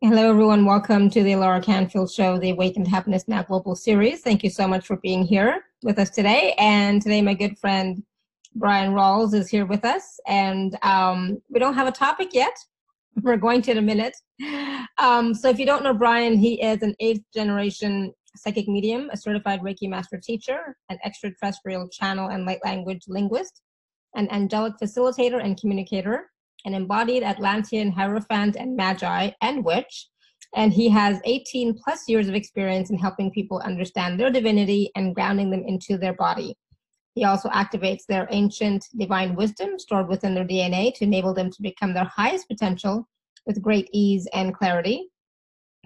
Hello, everyone. Welcome to the Laura Canfield Show, the Awakened Happiness Now Global Series. Thank you so much for being here with us today. And today, my good friend, Bryan Rawls, is here with us. And we don't have a topic yet. We're going to in a minute. So if you don't know Bryan, he is an 8th generation psychic medium, a certified Reiki master teacher, an extraterrestrial channel and light language linguist, an angelic facilitator and communicator, an embodied Atlantean Hierophant and Magi and Witch, and he has 18 plus years of experience in helping people understand their divinity and grounding them into their body. He also activates their ancient divine wisdom stored within their DNA to enable them to become their highest potential with great ease and clarity.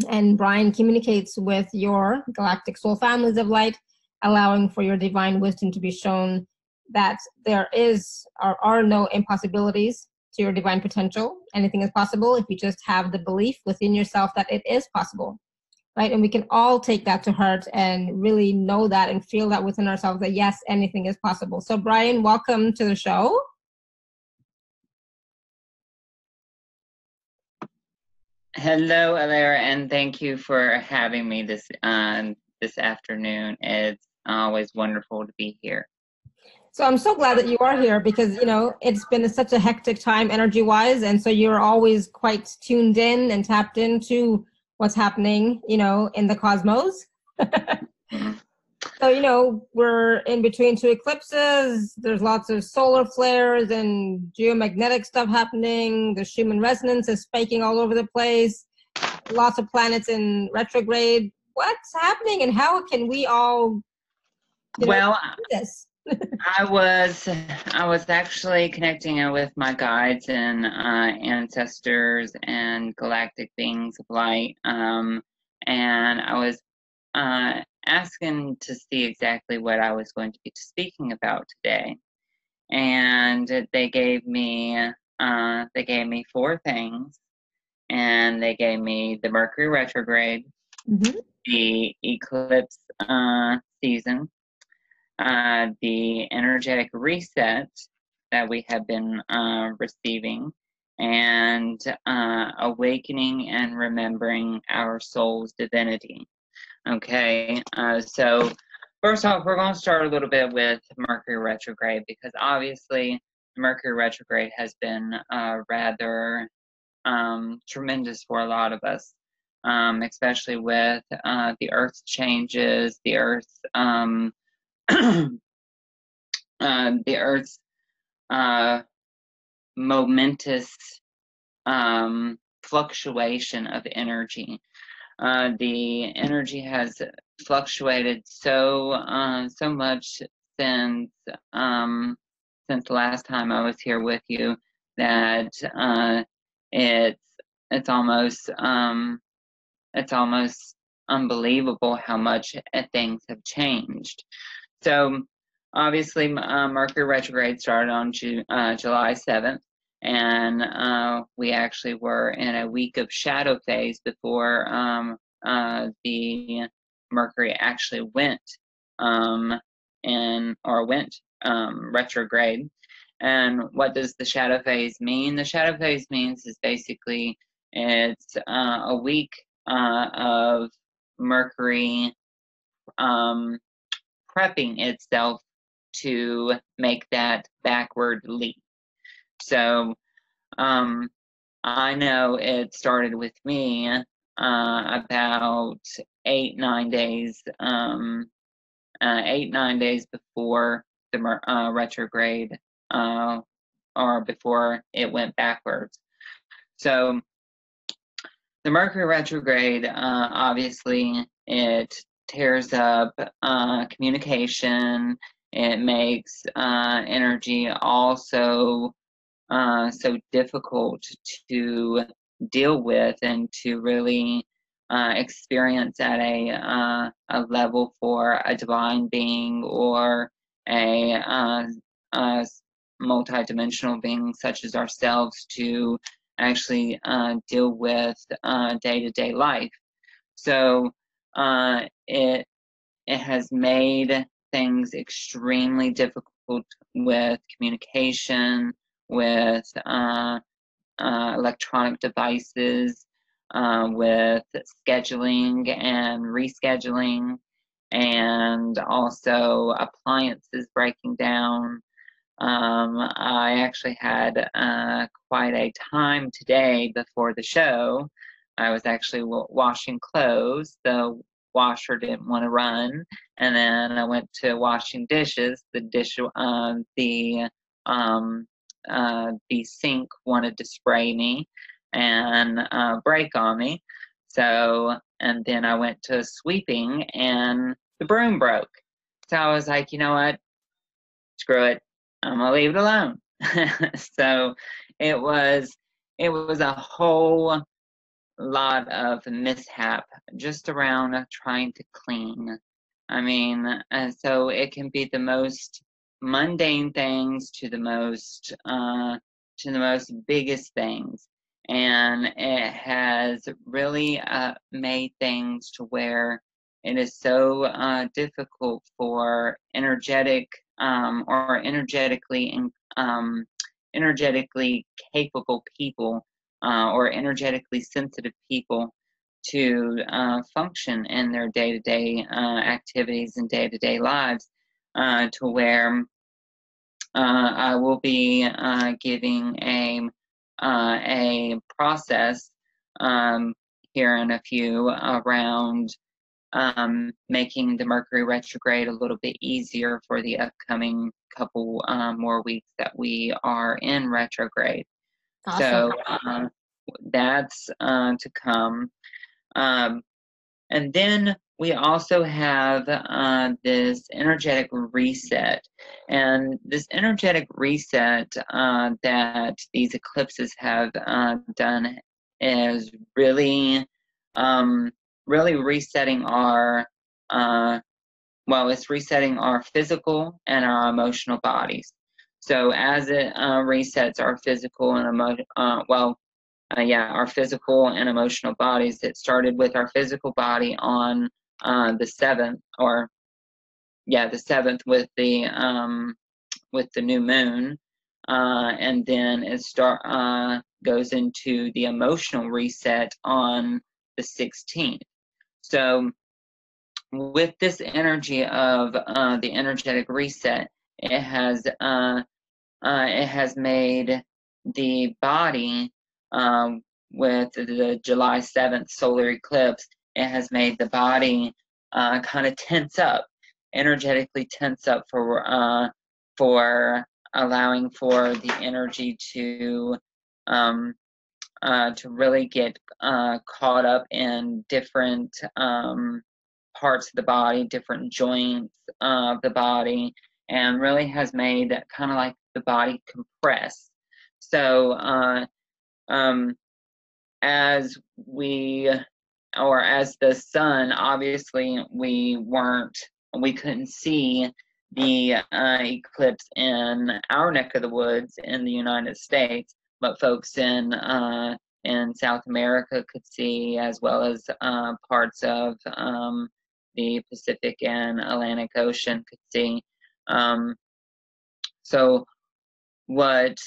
And Bryan communicates with your galactic soul families of light, allowing for your divine wisdom to be shown that there are no impossibilities to your divine potential. Anything is possible if you just have the belief within yourself that it is possible, right? And we can all take that to heart and really know that and feel that within ourselves that yes, anything is possible. So Bryan, welcome to the show. Hello, Alara, and thank you for having me this afternoon. It's always wonderful to be here. So I'm so glad that you are here because, you know, it's been such a hectic time energy-wise, and so you're always quite tuned in and tapped into what's happening, you know, in the cosmos. So, you know, we're in between two eclipses. There's lots of solar flares and geomagnetic stuff happening. The Schumann resonance is spiking all over the place. Lots of planets in retrograde. What's happening and how can we all, do this? I was actually connecting with my guides and ancestors and galactic beings of light, and I was asking to see exactly what I was going to be speaking about today, and they gave me 4 things, and they gave me the Mercury Retrograde, the Eclipse season, the energetic reset that we have been receiving, and awakening and remembering our soul's divinity. Okay, so first off, we're going to start a little bit with Mercury Retrograde, because obviously Mercury Retrograde has been rather tremendous for a lot of us, especially with the Earth's changes, the Earth's the Earth's momentous fluctuation of energy. The energy has fluctuated so much since the last time I was here with you that it's almost unbelievable how much things have changed. So obviously, Mercury retrograde started on July 7th, and we actually were in a week of shadow phase before the Mercury actually went retrograde. And what does the shadow phase mean? The shadow phase means is basically it's a week of Mercury prepping itself to make that backward leap. So I know it started with me about 8-9 days 8-9 days before the retrograde, or before it went backwards. So the Mercury retrograde, obviously, it tears up communication. It makes energy also so difficult to deal with and to really experience at a level for a divine being or a multidimensional being such as ourselves to actually deal with day-to-day life. So it has made things extremely difficult with communication, with electronic devices, with scheduling and rescheduling, and also appliances breaking down. I actually had quite a time today before the show. I was actually washing clothes. The washer didn't want to run, and then I went to washing dishes. The sink wanted to spray me and break on me. So, and then I went to sweeping, and the broom broke. So I was like, you know what? Screw it. I'm gonna leave it alone. So it was a whole lot of mishap just around trying to clean. I mean, so it can be the most mundane things to the most biggest things, and it has really made things to where it is so difficult for or energetically capable people or energetically sensitive people to function in their day-to-day activities and day-to-day lives, to where I will be giving a process here in a few around making the Mercury retrograde a little bit easier for the upcoming couple more weeks that we are in retrograde. Awesome. So that's to come. And then we also have this energetic reset. And this energetic reset that these eclipses have done is really, really resetting it's resetting our physical and our emotional bodies. So as it resets our physical and our physical and emotional bodies. It started with our physical body on the 7th, the 7th with the new moon, and then it goes into the emotional reset on the 16th. So with this energy of the energetic reset, it has made the body, with the July 7th solar eclipse, it has made the body kind of tense up, energetically tense up for allowing for the energy to really get caught up in different parts of the body, different joints of the body, and really has made kind of like the body compress. So as the sun, obviously we couldn't see the eclipse in our neck of the woods in the United States, but folks in South America could see, as well as parts of the Pacific and Atlantic Ocean could see. So what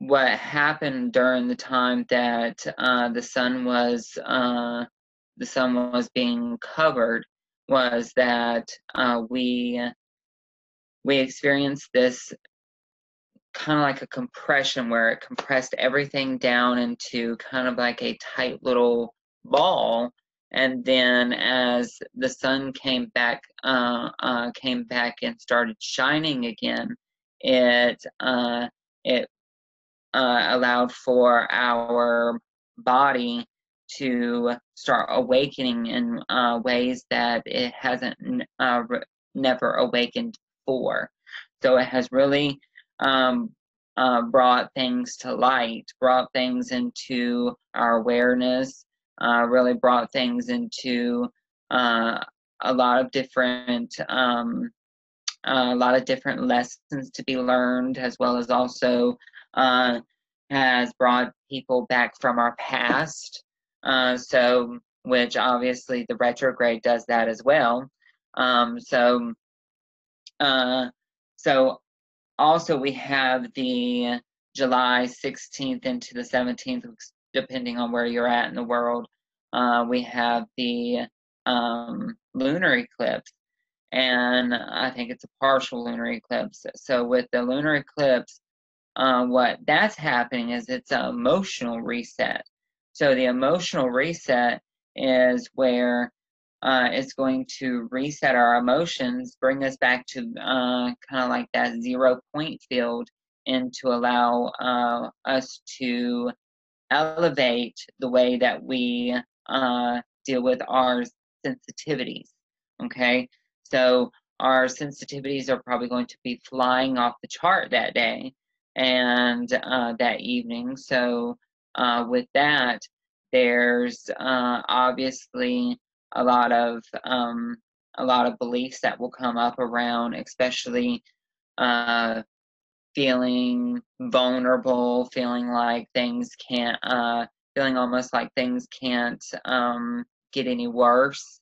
happened during the time that the sun was being covered was that we experienced this kind of like a compression, where it compressed everything down into kind of like a tight little ball. And then as the sun came back and started shining again, it allowed for our body to start awakening in ways that it hasn't never awakened before. So it has really brought things to light, brought things into our awareness, really brought things into a lot of different lessons to be learned, as well as also has brought people back from our past. So, which obviously the retrograde does that as well. So also we have the July 16th into the 17th, depending on where you're at in the world. We have the lunar eclipse, and I think it's a partial lunar eclipse. So with the lunar eclipse, what that's happening is it's an emotional reset. So the emotional reset is where it's going to reset our emotions, bring us back to kind of like that 0 point field, and to allow us to elevate the way that we deal with our sensitivities. Okay, so our sensitivities are probably going to be flying off the chart that day and that evening. So with that, there's obviously a lot of beliefs that will come up around, especially feeling vulnerable, feeling like things can't, feeling almost like things can't get any worse.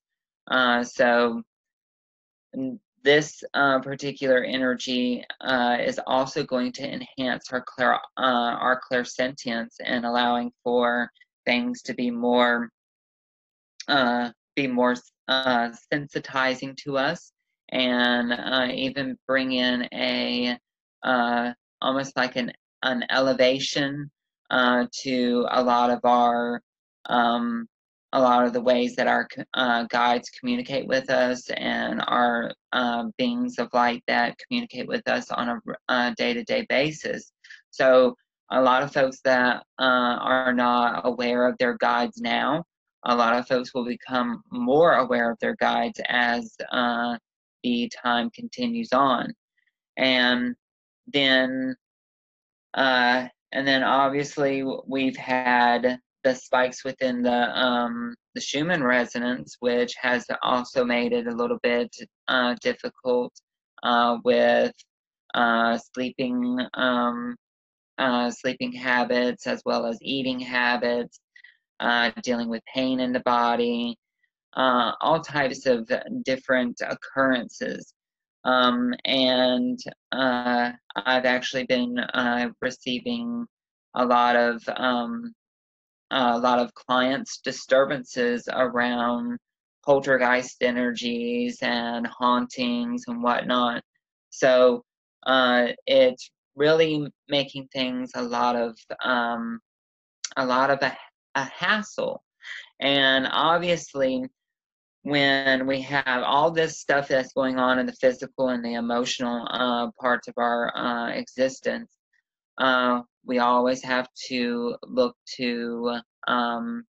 So this particular energy is also going to enhance our clairsentience, and allowing for things to be more sensitizing to us, and even bring in a almost like an elevation to a lot of the ways that our guides communicate with us, and our beings of light that communicate with us on a day-to-day basis. So a lot of folks that are not aware of their guides now, a lot of folks will become more aware of their guides as the time continues on. And then obviously we've had the spikes within the Schumann resonance, which has also made it a little bit difficult with sleeping habits, as well as eating habits, dealing with pain in the body, all types of different occurrences. And I've actually been receiving a lot of clients' disturbances around poltergeist energies and hauntings and whatnot. So it's really making things a lot of a hassle. And obviously, when we have all this stuff that's going on in the physical and the emotional parts of our existence, we always have to look to our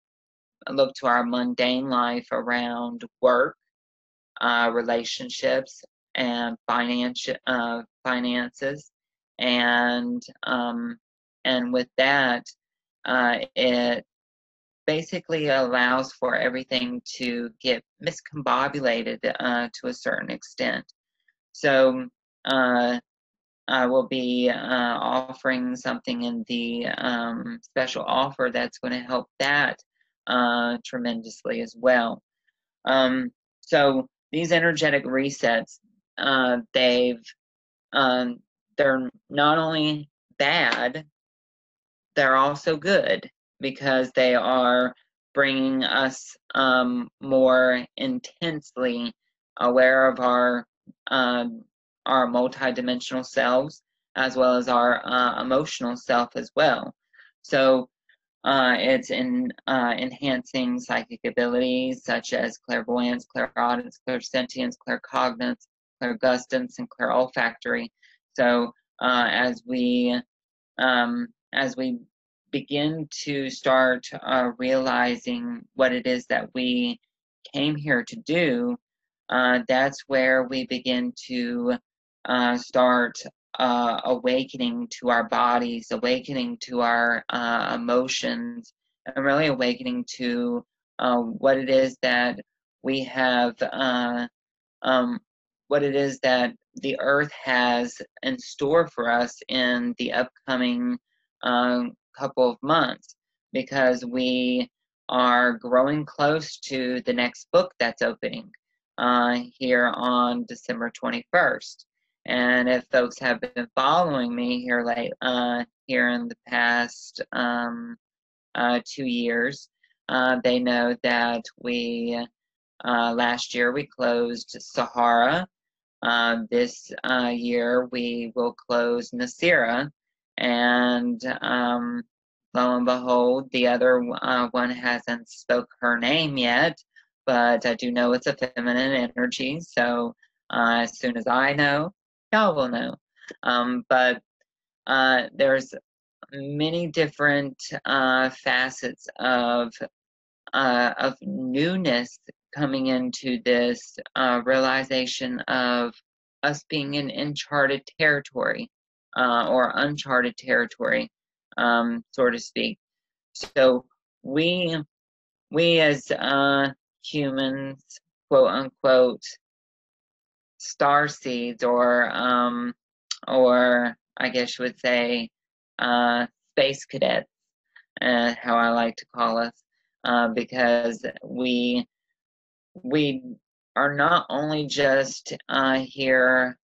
mundane life around work, relationships, and finances, and with that, it basically allows for everything to get miscombobulated to a certain extent. So I will be offering something in the special offer that's going to help that tremendously as well. So these energetic resets, they're not only bad, they're also good, because they are bringing us more intensely aware of our multidimensional selves, as well as our emotional self as well. So it's enhancing psychic abilities such as clairvoyance, clairaudience, clairsentience, claircognizance, clairgustance, and clairolfactory. So as we begin to start realizing what it is that we came here to do, that's where we begin to start awakening to our bodies, awakening to our emotions, and really awakening to what it is that we have, what it is that the earth has in store for us in the upcoming couple of months, because we are growing close to the next book that's opening here on December 21st. And if folks have been following me here in the past 2 years. They know that we last year we closed Sahara. This year we will close Nasira, and lo and behold, the other one hasn't spoke her name yet, but I do know it's a feminine energy, so as soon as I know, y'all will know. But there's many different facets of newness coming into this realization of us being in uncharted territory or uncharted territory, so to speak. So we as humans, quote unquote, star seeds, or I guess you would say space cadets, how I like to call us, because we are not only just here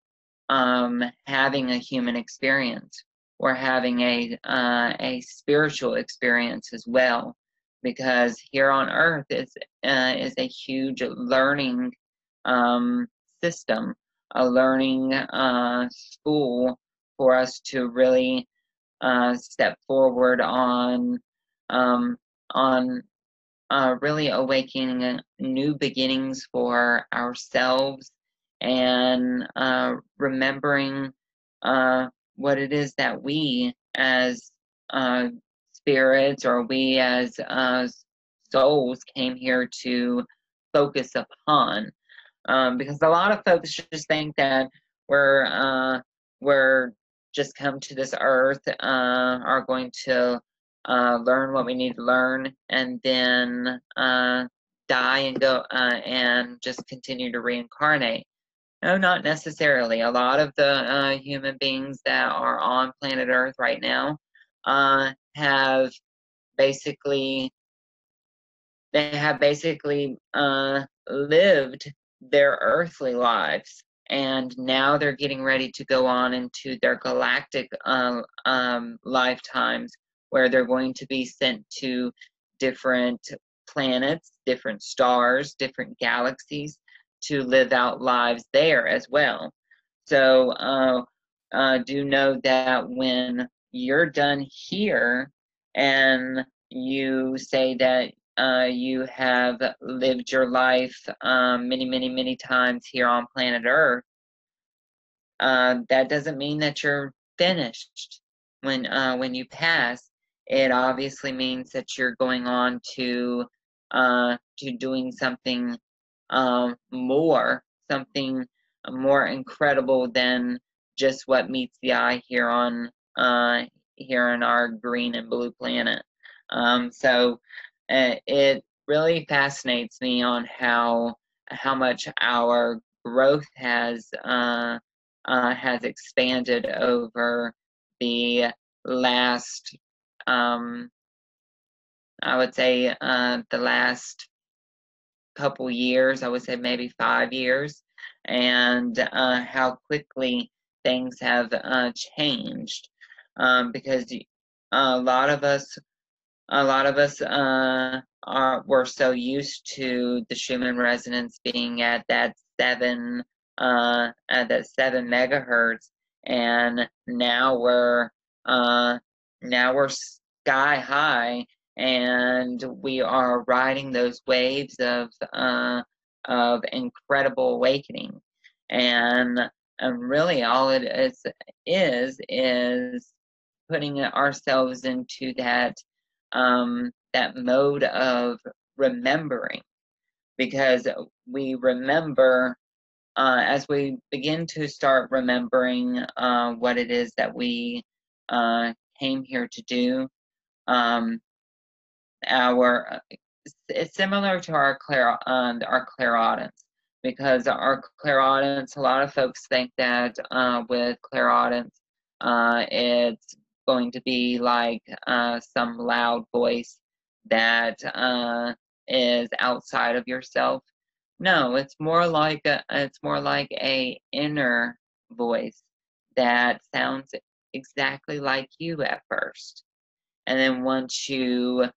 having a human experience, we're having a spiritual experience as well, because here on Earth is a huge learning system, a learning school for us to really step forward on really awakening new beginnings for ourselves, and remembering what it is that we as spirits, or we as souls, came here to focus upon. Because a lot of folks just think that we're just come to this earth, are going to learn what we need to learn, and then die and go and just continue to reincarnate. No, not necessarily. A lot of the human beings that are on planet Earth right now have basically lived their earthly lives, and now they're getting ready to go on into their galactic lifetimes, where they're going to be sent to different planets, different stars, different galaxies, to live out lives there as well. So do know that when you're done here and you say that you have lived your life many, many, many times here on planet Earth, that doesn't mean that you're finished when you pass. It obviously means that you're going on to doing something more, something more incredible than just what meets the eye here on here on our green and blue planet. So it really fascinates me on how much our growth has expanded over the last, I would say, the last couple years. I would say maybe 5 years, and how quickly things have changed, because a lot of us we're so used to the Schumann resonance being at that 7 megahertz, and now we're sky high, and we are riding those waves of incredible awakening, and really all it is putting ourselves into that mode of remembering, because we remember as we begin to start remembering what it is that we came here to do. It's similar to our clairaudence, because our clairaudence, a lot of folks think that with clairaudence it's going to be like some loud voice that is outside of yourself. No, it's more like a inner voice that sounds exactly like you at first, and then once you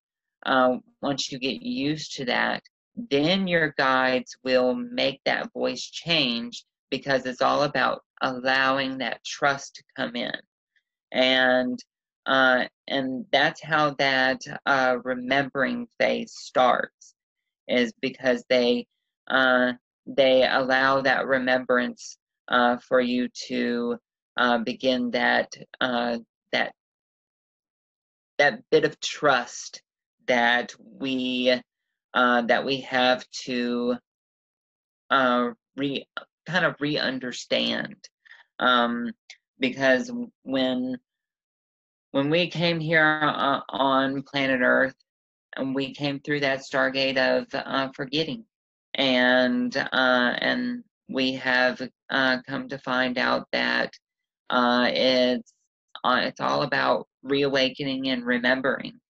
once you get used to that, then your guides will make that voice change, because it's all about allowing that trust to come in. And that's how that remembering phase starts, is because they allow that remembrance for you to begin that that bit of trust that we have to kind of re-understand, because when we came here on planet Earth, and we came through that stargate of forgetting, and we have come to find out that it's all about reawakening and remembering.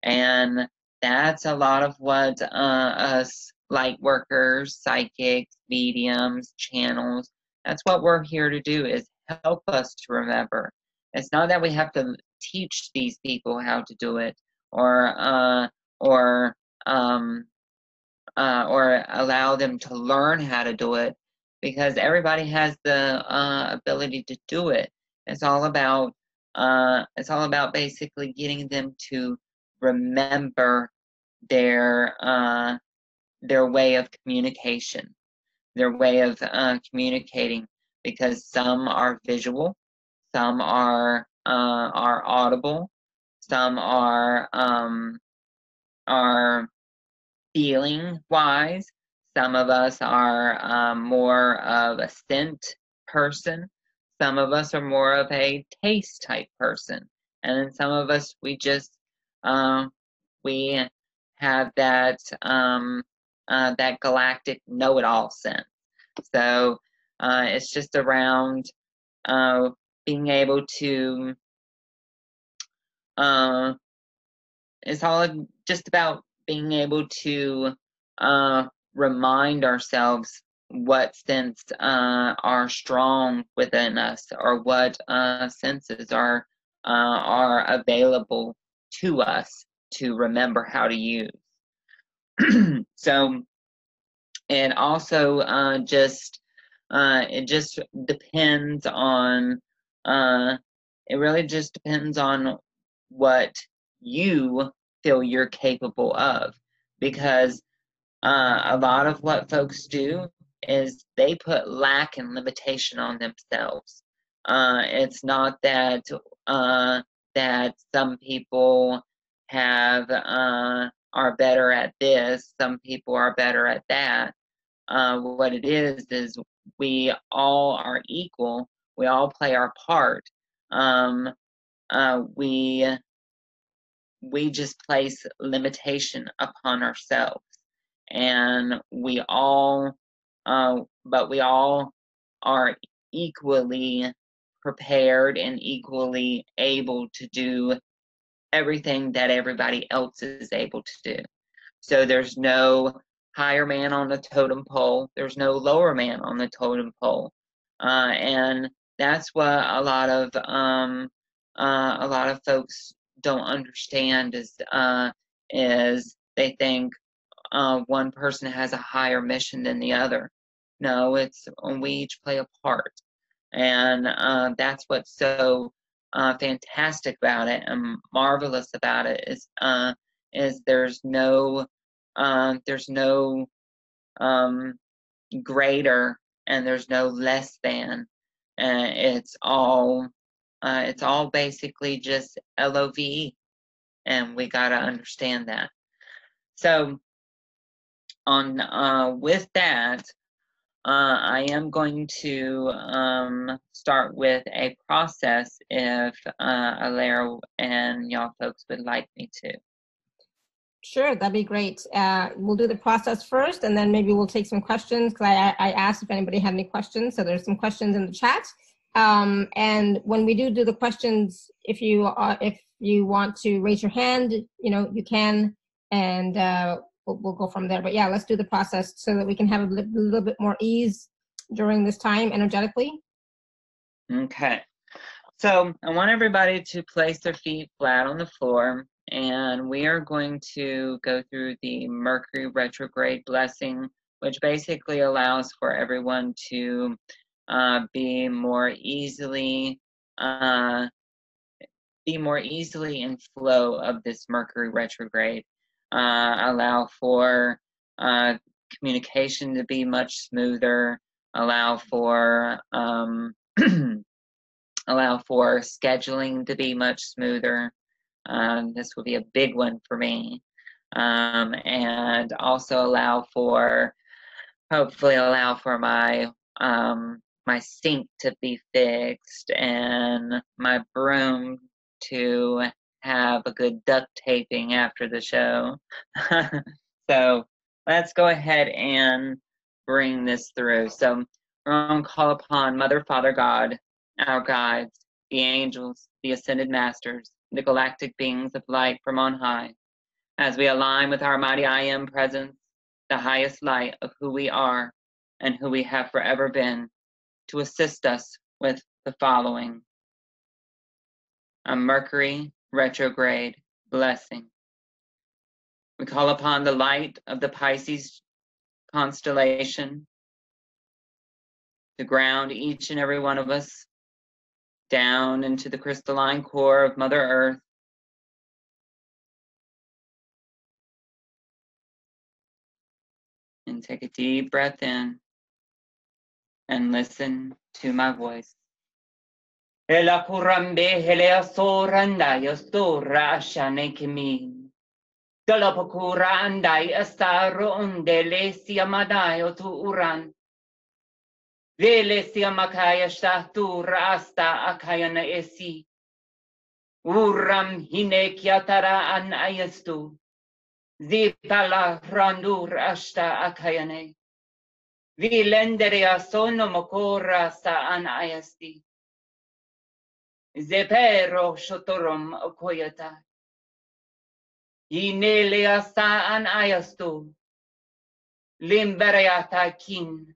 And that's a lot of what us light workers, psychics, mediums, channels, that's what we're here to do, is help us to remember. It's not that we have to teach these people how to do it, or allow them to learn how to do it, because everybody has the ability to do it. It's all about basically getting them to remember their way of communication, their way of communicating, because some are visual, some are audible, some are feeling wise. Some of us are more of a scent person. Some of us are more of a taste type person. And then some of us, we just, we have that, that galactic know-it-all sense. So it's just around being able to, it's all just about being able to remind ourselves what sense are strong within us, or what senses are available to us to remember how to use. So it also it just depends on it really just depends on what you feel you're capable of, because a lot of what folks do is they put lack and limitation on themselves. It's not that that some people have are better at this, some people are better at that. What it is we all are equal. We all play our part. We just place limitation upon ourselves, and we all but we all are equally prepared and equally able to do everything that everybody else is able to do. So there's no higher man on the totem pole, there's no lower man on the totem pole. And that's what a lot of folks don't understand, is they think one person has a higher mission than the other. No, it's we each play a part, and that's what's so fantastic about it and marvelous about it, is there's no greater, and there's no less than. It's all basically just LOVE, and we got to understand that. So on with that, I am going to start with a process, if Alera and y'all folks would like me to. Sure, that'd be great. We'll do the process first, and then maybe we'll take some questions, because I asked if anybody had any questions. So there's some questions in the chat. And when we do the questions, if you want to raise your hand, you can, and we'll go from there. But yeah, let's do the process so that we can have a little bit more ease during this time energetically. Okay. So I want everybody to place their feet flat on the floor, And we are going to go through the Mercury Retrograde blessing, which basically allows for everyone to be more easily in flow of this Mercury retrograde. Allow for communication to be much smoother. Allow for scheduling to be much smoother. This will be a big one for me. And also hopefully allow for my my sink to be fixed and my broom to have a good duct taping after the show. So let's go ahead and bring this through. So we're going to call upon Mother, Father, God, our guides, the angels, the ascended masters, the galactic beings of light from on high, as we align with our mighty I Am presence, the highest light of who we are and who we have forever been, to assist us with the following: a Mercury retrograde blessing. We call upon the light of the Pisces constellation to ground each and every one of us down into the crystalline core of Mother Earth. And take a deep breath in and listen to my voice. Ela kurambe helea soranda yostora ashane kimin. Dalapakura andai astaro undele siamadayo tu uran. Vele siamakaya shahtura asta akayana esi. Uram hine kiatara an ayastu. Zipala randur ashta akayane. Vilenderia sono mokora sa an ayasti. Zepero shotorom okoyata. Yinelea sa an ayastu. Limbereata kin.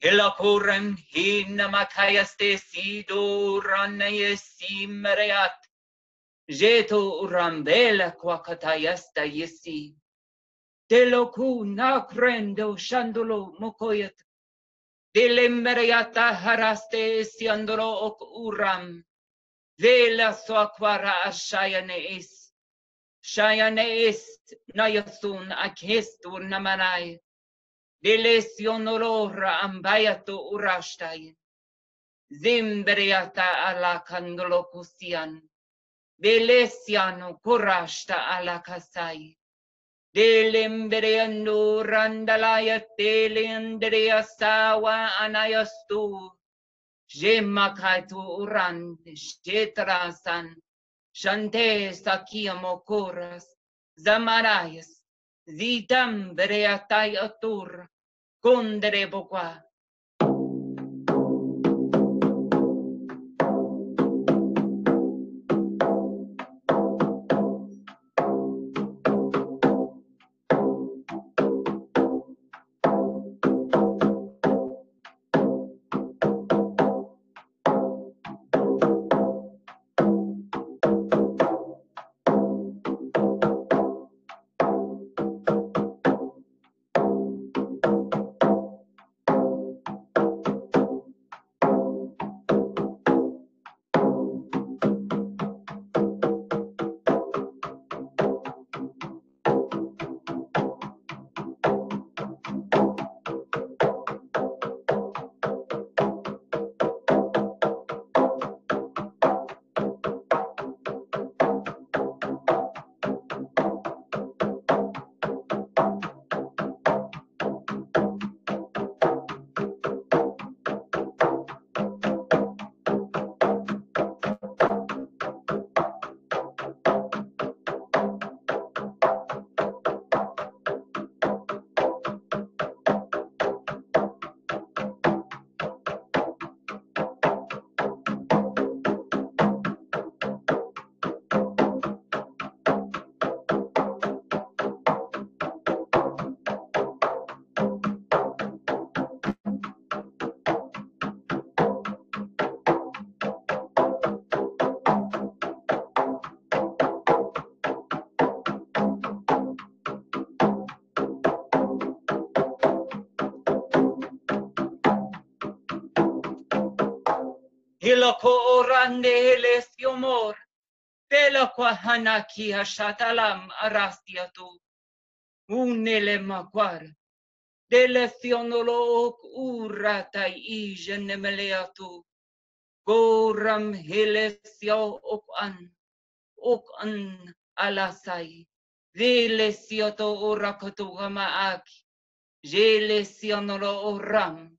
Hilakuran hinamakayeste sido ranayesi mereat. Jeto urambela kwakatayasta yesi. Teloku nakrendo shandolo mokoyat. Delembereata haraste siandolo ok uram. Vela soakwara ashayane is. Shayane is nayasun akestur namarai. Delesionolora ambayato urashtai. Zimbriata ala kandolokusian. Delesiano kurashta ala kasai. Delembreando randalaya delendrea sawa anayastu. Jemakaitu uran shetrasan. Shante sakiamo kuras. Zamarayas. Zitam breatai atur. Kondere bokwa. Hiloko orande lesiomor. Pela kwa hanaki hashatalam arastiatu. Unele makwar. Delesionolo ok urata ijenemeleatu. Goram hilesio ok an alasai. Vilesioto urakatu hamaaki. Jelesionolo oram.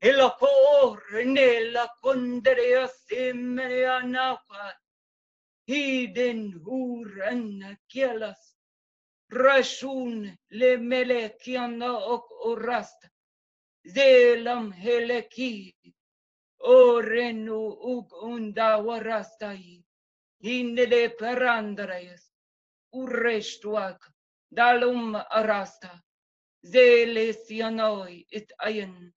Hilakor nela kondrea simmeanaka. Hiden huren kielas. Rashun le melekiana ok orast. Zelam heleki. Orenu ug unda warastai. Hindele perandreas. Urestuak. Dalum arasta. Zelesianoi it ayen.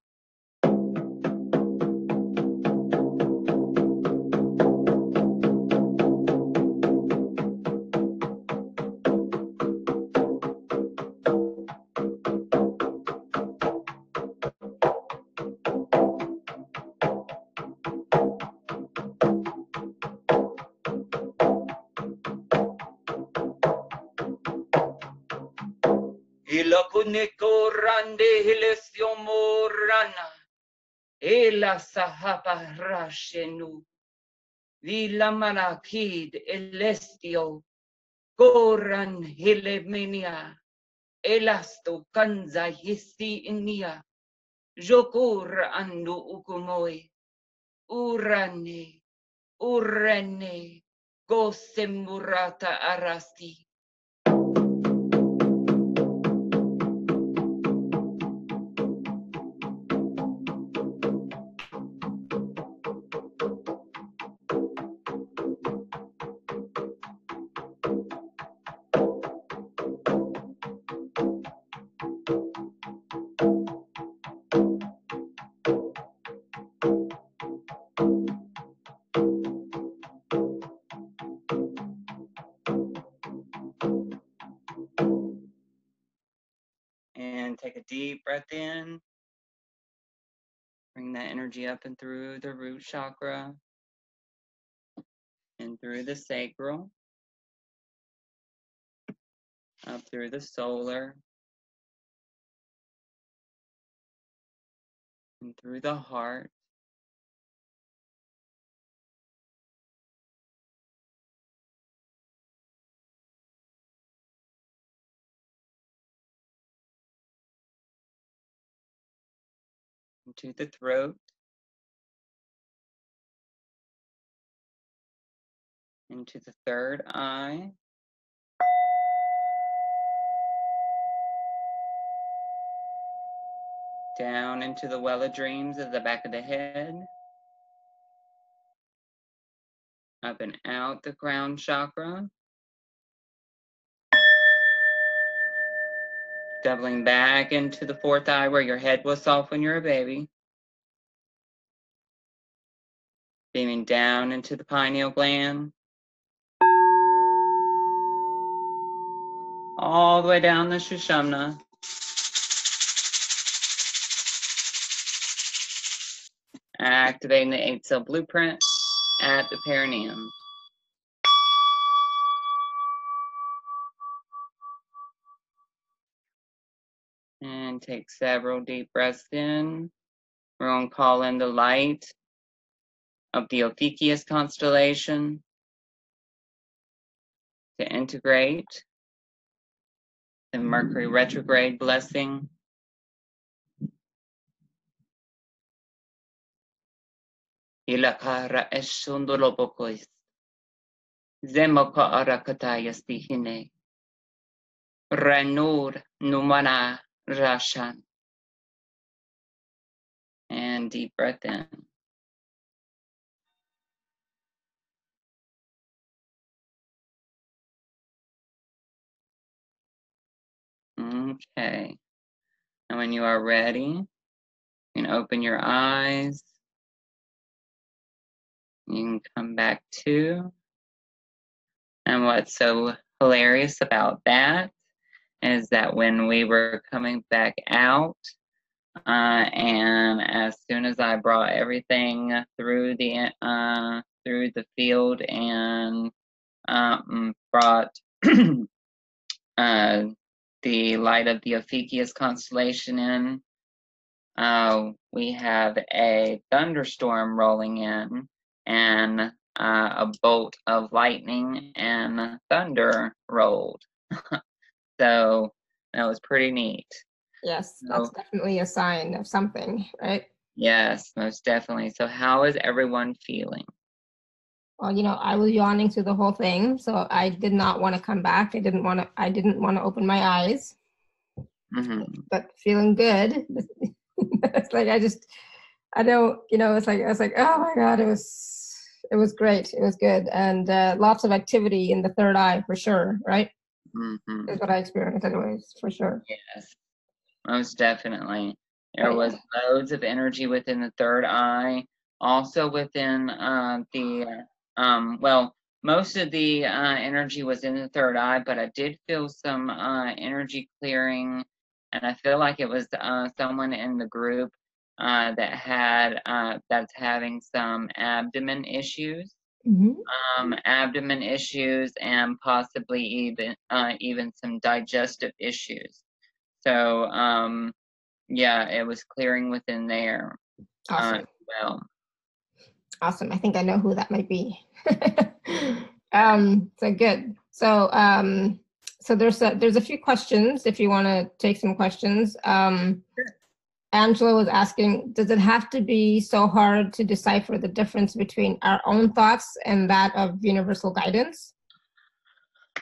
Ilakuneko rande hilesio morana. Ela sahapa rashenu. Vila malakid elestio. Goran hilemenia. Elasto kanza histi inia. Jokur andu ukumoi. Urane. Urene. Gosemurata arasti. And take a deep breath in. Bring that energy up and through the root chakra and through the sacral, up through the solar, and through the heart. Into the throat, into the third eye, down into the well of dreams of the back of the head, up and out the crown chakra, doubling back into the fourth eye where your head was soft when you were a baby, beaming down into the pineal gland, all the way down the Sushumna, activating the 8-cell blueprint at the perineum. And take several deep breaths in. We're going to call in the light of the Ophiuchus constellation to integrate the Mercury Retrograde blessing. Ilakara eshundolopokois. Zemoka arakataya stihine. Ranur Numana Rashan. And deep breath in. Okay. And when you are ready, you can open your eyes. You can come back to. And what's so hilarious about that is that when we were coming back out, and as soon as I brought everything through the field and brought the light of the Ophiuchus constellation in, we have a thunderstorm rolling in and a bolt of lightning and thunder rolled. So that was pretty neat. Yes, that's definitely a sign of something, right? Yes, most definitely. So how is everyone feeling? Well, I was yawning through the whole thing, so I did not want to come back. I didn't want to open my eyes. Mm-hmm. But feeling good. It's like I don't, it's like I was like, oh my God, it was great. It was good. And lots of activity in the third eye for sure, right? Mm-hmm. Is what I experienced anyways, for sure. Yes, most definitely. There was loads of energy within the third eye. Also within most of the energy was in the third eye, but I did feel some energy clearing, and I feel like it was someone in the group that's having some abdomen issues. Abdomen issues and possibly even some digestive issues. So yeah, it was clearing within there. Awesome. Well. Awesome. I think I know who that might be. So good. So so there's a few questions if you want to take some questions. Sure. Angela was asking, does it have to be so hard to decipher the difference between our own thoughts and that of universal guidance?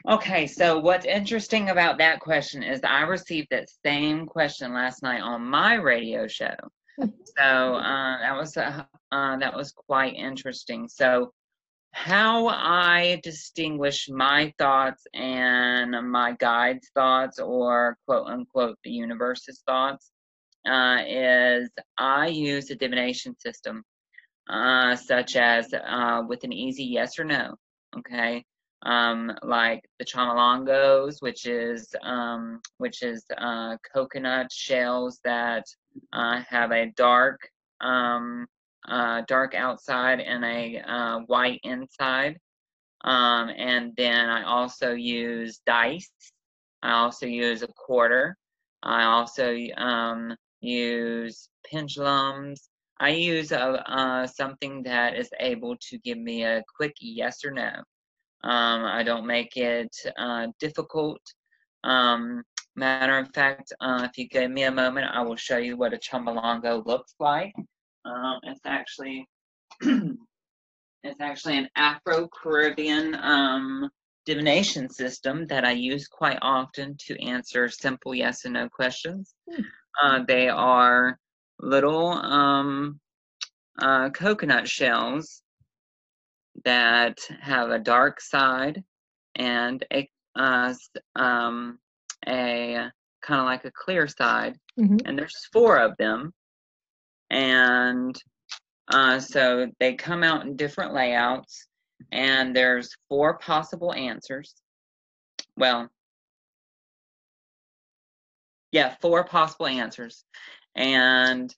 Okay, so what's interesting about that question is I received that same question last night on my radio show. So that was quite interesting. So how I distinguish my thoughts and my guide's thoughts, or quote unquote the universe's thoughts, is I use a divination system, such as with an easy yes or no. Okay, like the chamalongos, which is coconut shells that have a dark outside and a white inside. And then I also use dice. I also use a quarter. I also use pendulums. I use something that is able to give me a quick yes or no. I don't make it difficult. Matter of fact, if you give me a moment, I will show you what a chumbalongo looks like. It's actually it's actually an Afro-Caribbean divination system that I use quite often to answer simple yes and no questions. They are little coconut shells that have a dark side and a kind of like a clear side, and there's 4 of them, and so they come out in different layouts, and there's 4 possible answers. Well, yeah, 4 possible answers, and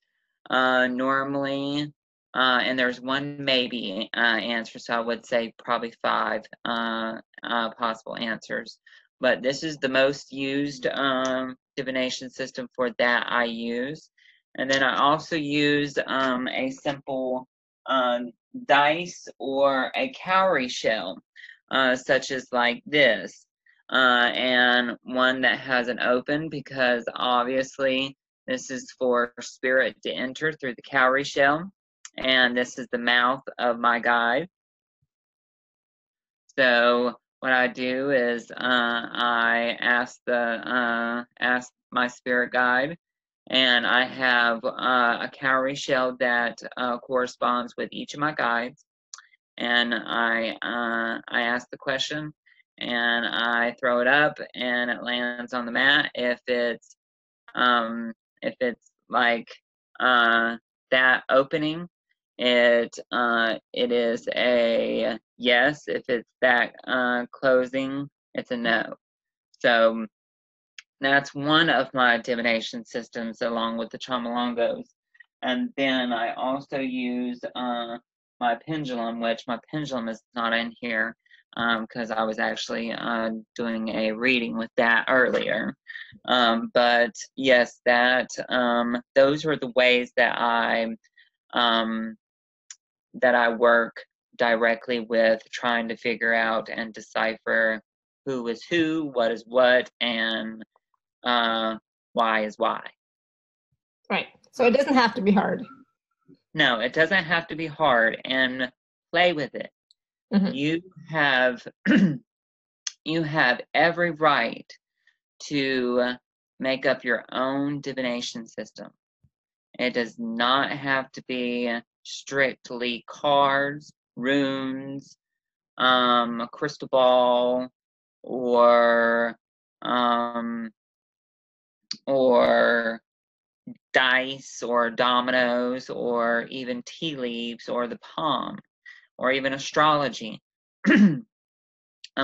normally, and there's 1 maybe answer, so I would say probably 5 possible answers. But this is the most used divination system for that I use. And then I also use a simple dice or a cowrie shell, such as like this. And one that has an open, because obviously this is for spirit to enter through the cowrie shell, and this is the mouth of my guide. So what I do is I ask my spirit guide, and I have a cowrie shell that corresponds with each of my guides, and I ask the question, and I throw it up, and it lands on the mat. If it's like that opening, it is a yes. If it's that closing, it's a no. So that's one of my divination systems, along with the Chamalongos. And then I also use my pendulum, which my pendulum is not in here because I was actually doing a reading with that earlier. But yes, those are the ways that I work directly with trying to figure out and decipher who is who, what is what, and why is why. Right. So it doesn't have to be hard. No, it doesn't have to be hard, and play with it. Mm-hmm. You have you have every right to make up your own divination system. It does not have to be strictly cards, runes, a crystal ball, or dice or dominoes or even tea leaves or the palm or even astrology. I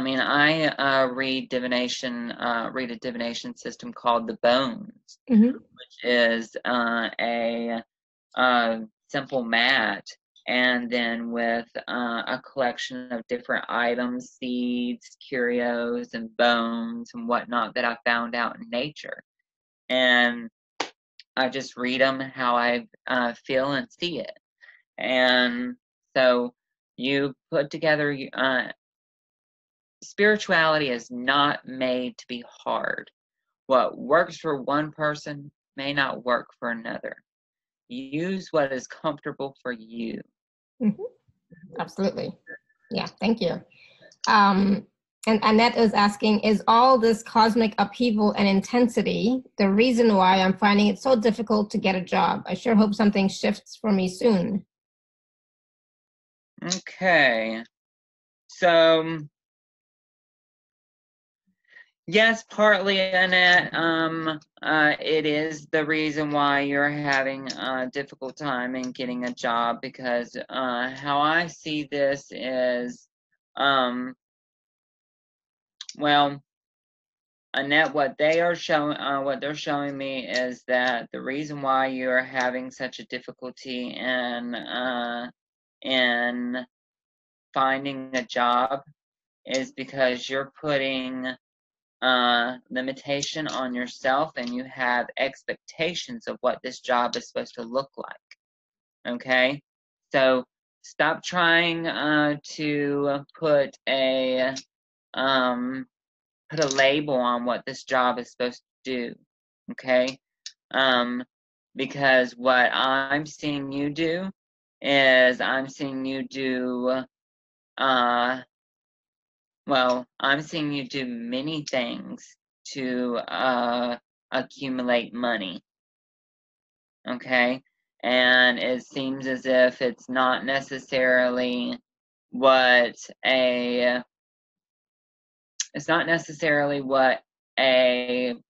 mean, I read a divination system called the Bones, Mm-hmm. which is a simple mat, and then with a collection of different items, seeds, curios, and bones and whatnot that I found out in nature. And I just read them how I feel and see it. And so you put together, spirituality is not made to be hard. What works for one person may not work for another. Use what is comfortable for you. Mm-hmm. Absolutely. Yeah, thank you. And Annette is asking, is all this cosmic upheaval and intensity the reason why I'm finding it so difficult to get a job? I sure hope something shifts for me soon. Okay. So, yes, partly, Annette. It is the reason why you're having a difficult time in getting a job, because how I see this is, well, Annette, what they're showing me is that the reason why you're having such a difficulty in finding a job is because you're putting limitation on yourself, and you have expectations of what this job is supposed to look like. Okay, so stop trying to put a label on what this job is supposed to do. Okay, because what I'm seeing you do is I'm seeing you do I'm seeing you do many things to accumulate money. Okay, and it seems as if it's not necessarily what a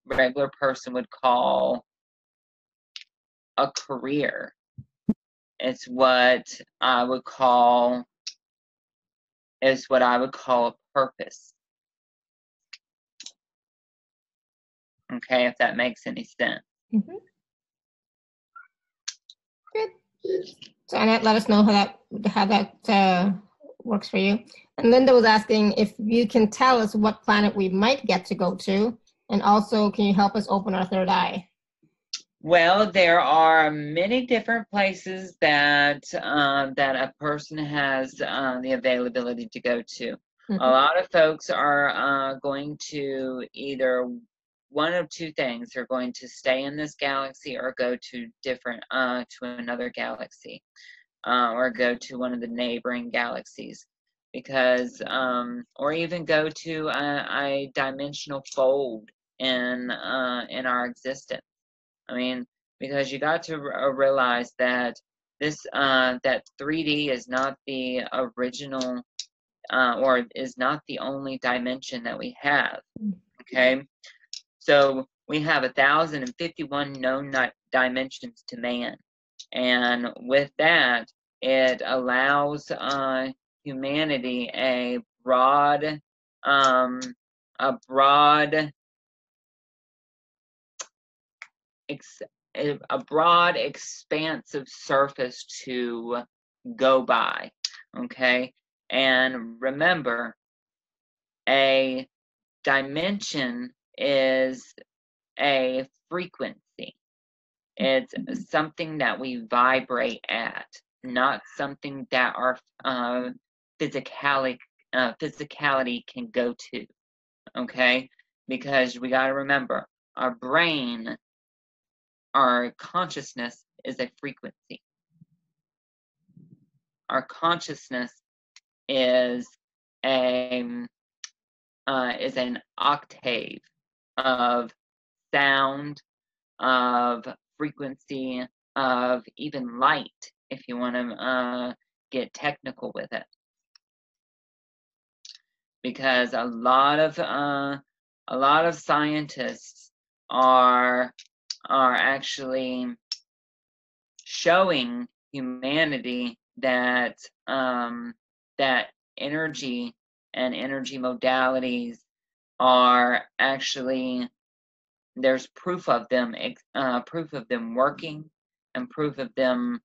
regular person would call a career. It's what I would call a purpose. Okay, if that makes any sense. Mm-hmm. Good. So Annette, let us know how that works for you. And Linda was asking if you can tell us what planet we might get to go to, and also can you help us open our third eye? Well, there are many different places that a person has the availability to go to. Mm-hmm. A lot of folks are going to either one of two things. They're going to stay in this galaxy or go to another galaxy, or go to one of the neighboring galaxies. because, or even go to a dimensional fold in our existence. I mean, because you got to realize that this that 3D is not the original, or is not the only dimension that we have. Okay, so we have 1,051 known dimensions to man, and with that, it allows humanity a broad, um, a broad a broad expansive surface to go by. Okay, and remember, a dimension is a frequency. It's something that we vibrate at, not something that our physicality can go to. Okay, because we got to remember, our brain, our consciousness is a frequency. Our consciousness is an octave of sound, of frequency, of even light, if you want to get technical with it. Because a lot of scientists are actually showing humanity that that energy and energy modalities are actually, there's proof of them working, and proof of them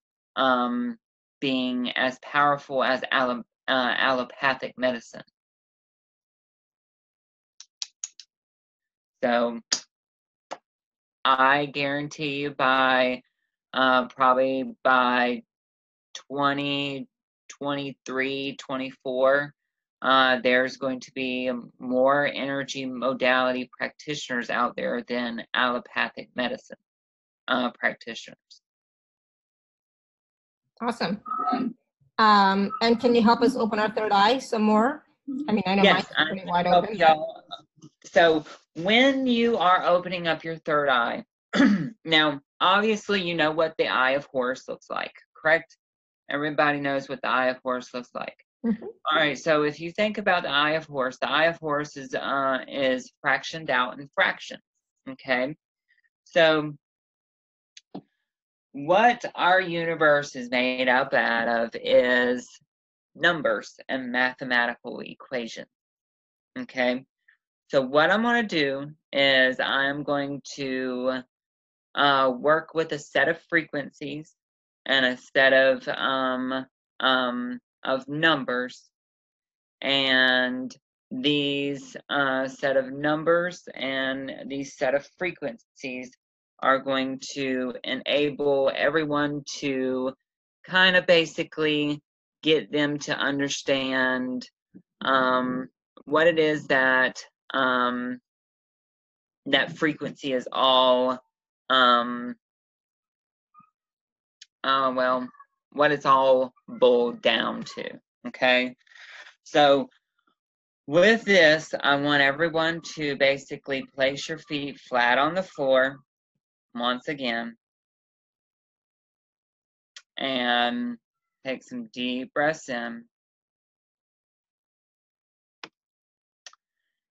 being as powerful as allopathic medicine. So I guarantee you by probably by 2023, 24, there's going to be more energy modality practitioners out there than allopathic medicine practitioners. Awesome. And can you help us open our third eye some more? I mean, I know yes, mine's pretty wide open. So when you are opening up your third eye, now obviously you know what the Eye of Horus looks like, correct? Everybody knows what the Eye of Horus looks like. Mm-hmm. All right, so if you think about the Eye of Horus is fractioned out in fractions. Okay, so what our universe is made up out of is numbers and mathematical equations. Okay, so what I'm going to do is I'm going to work with a set of frequencies and a set of numbers, and these set of numbers and these set of frequencies are going to enable everyone to kind of basically get them to understand what it is that that frequency is all well, what it's all boiled down to. Okay, so with this, I want everyone to basically place your feet flat on the floor once again, and take some deep breaths in.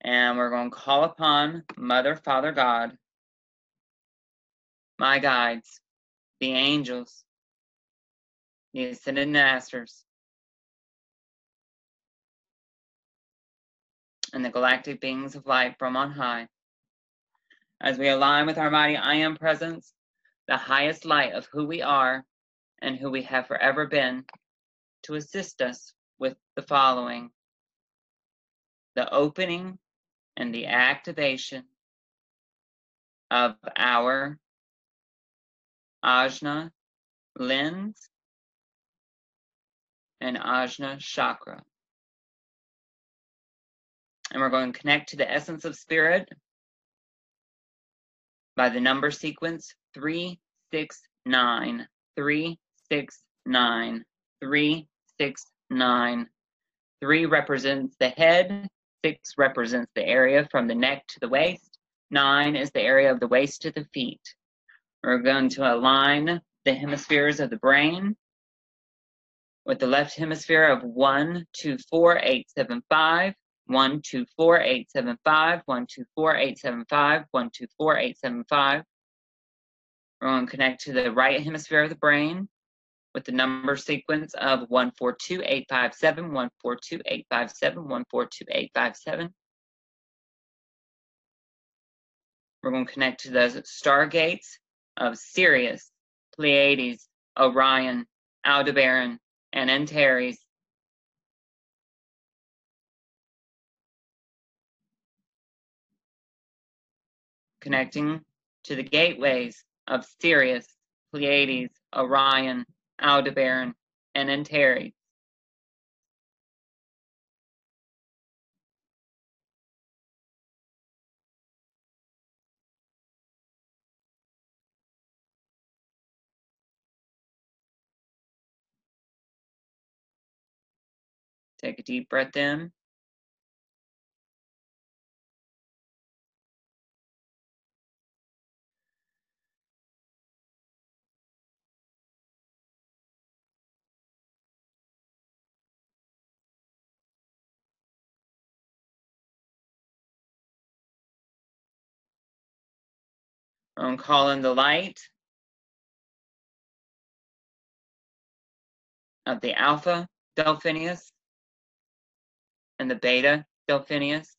And we're going to call upon Mother, Father, God, my guides, the angels, the ascended masters, and the galactic beings of light from on high, as we align with our mighty I Am presence, the highest light of who we are and who we have forever been, to assist us with the following: the opening and the activation of our Ajna lens and Ajna chakra. And we're going to connect to the essence of spirit by the number sequence 369, 369, 369, 3 represents the head, 6 represents the area from the neck to the waist, 9 is the area of the waist to the feet. We're going to align the hemispheres of the brain with the left hemisphere of 1, 2, 4, 8, 7, 5, 1, 2, 4, 8, 7, 5, 1, 2, 4, 8, 7, 5, 1, 2, 4, 8, 7, 5. We're going to connect to the right hemisphere of the brain with the number sequence of 142857, 142857, 142857. We're going to connect to the stargates of Sirius, Pleiades, Orion, Aldebaran, and Antares. Connecting to the gateways of Sirius, Pleiades, Orion, Aldebaran, and Antares. Take a deep breath in. We're going to call in the light of the Alpha Delphinius and the Beta Delphinius.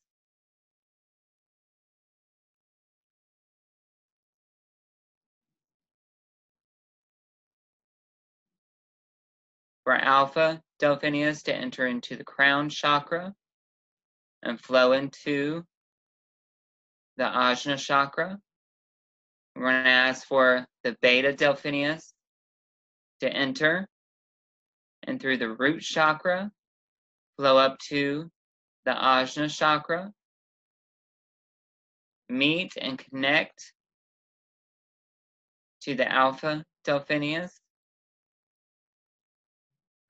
For Alpha Delphinius to enter into the crown chakra and flow into the Ajna chakra. We're going to ask for the Beta Delphinius to enter and through the root chakra, flow up to the Ajna chakra, meet and connect to the Alpha Delphinius,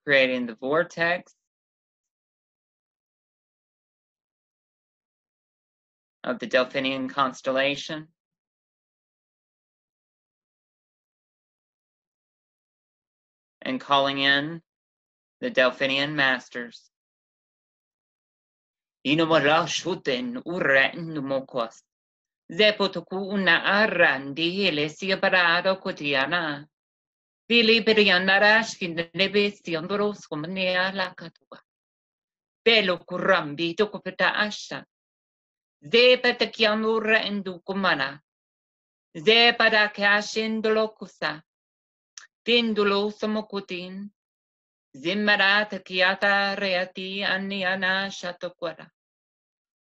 creating the vortex of the Delphinian constellation. And calling in the Delphinian masters. Inomarashuten uren mokos. Zepotoku una arandi helesia parado cotiana. Vili perianarash in the nebes yondoros comania la catua. Belo curambi tocopeta asha. Zepatakianura enducumana. Zepadakashin dolocusa. Pindulo somocutin. Zimmarata kiata reati anniana shatoquara.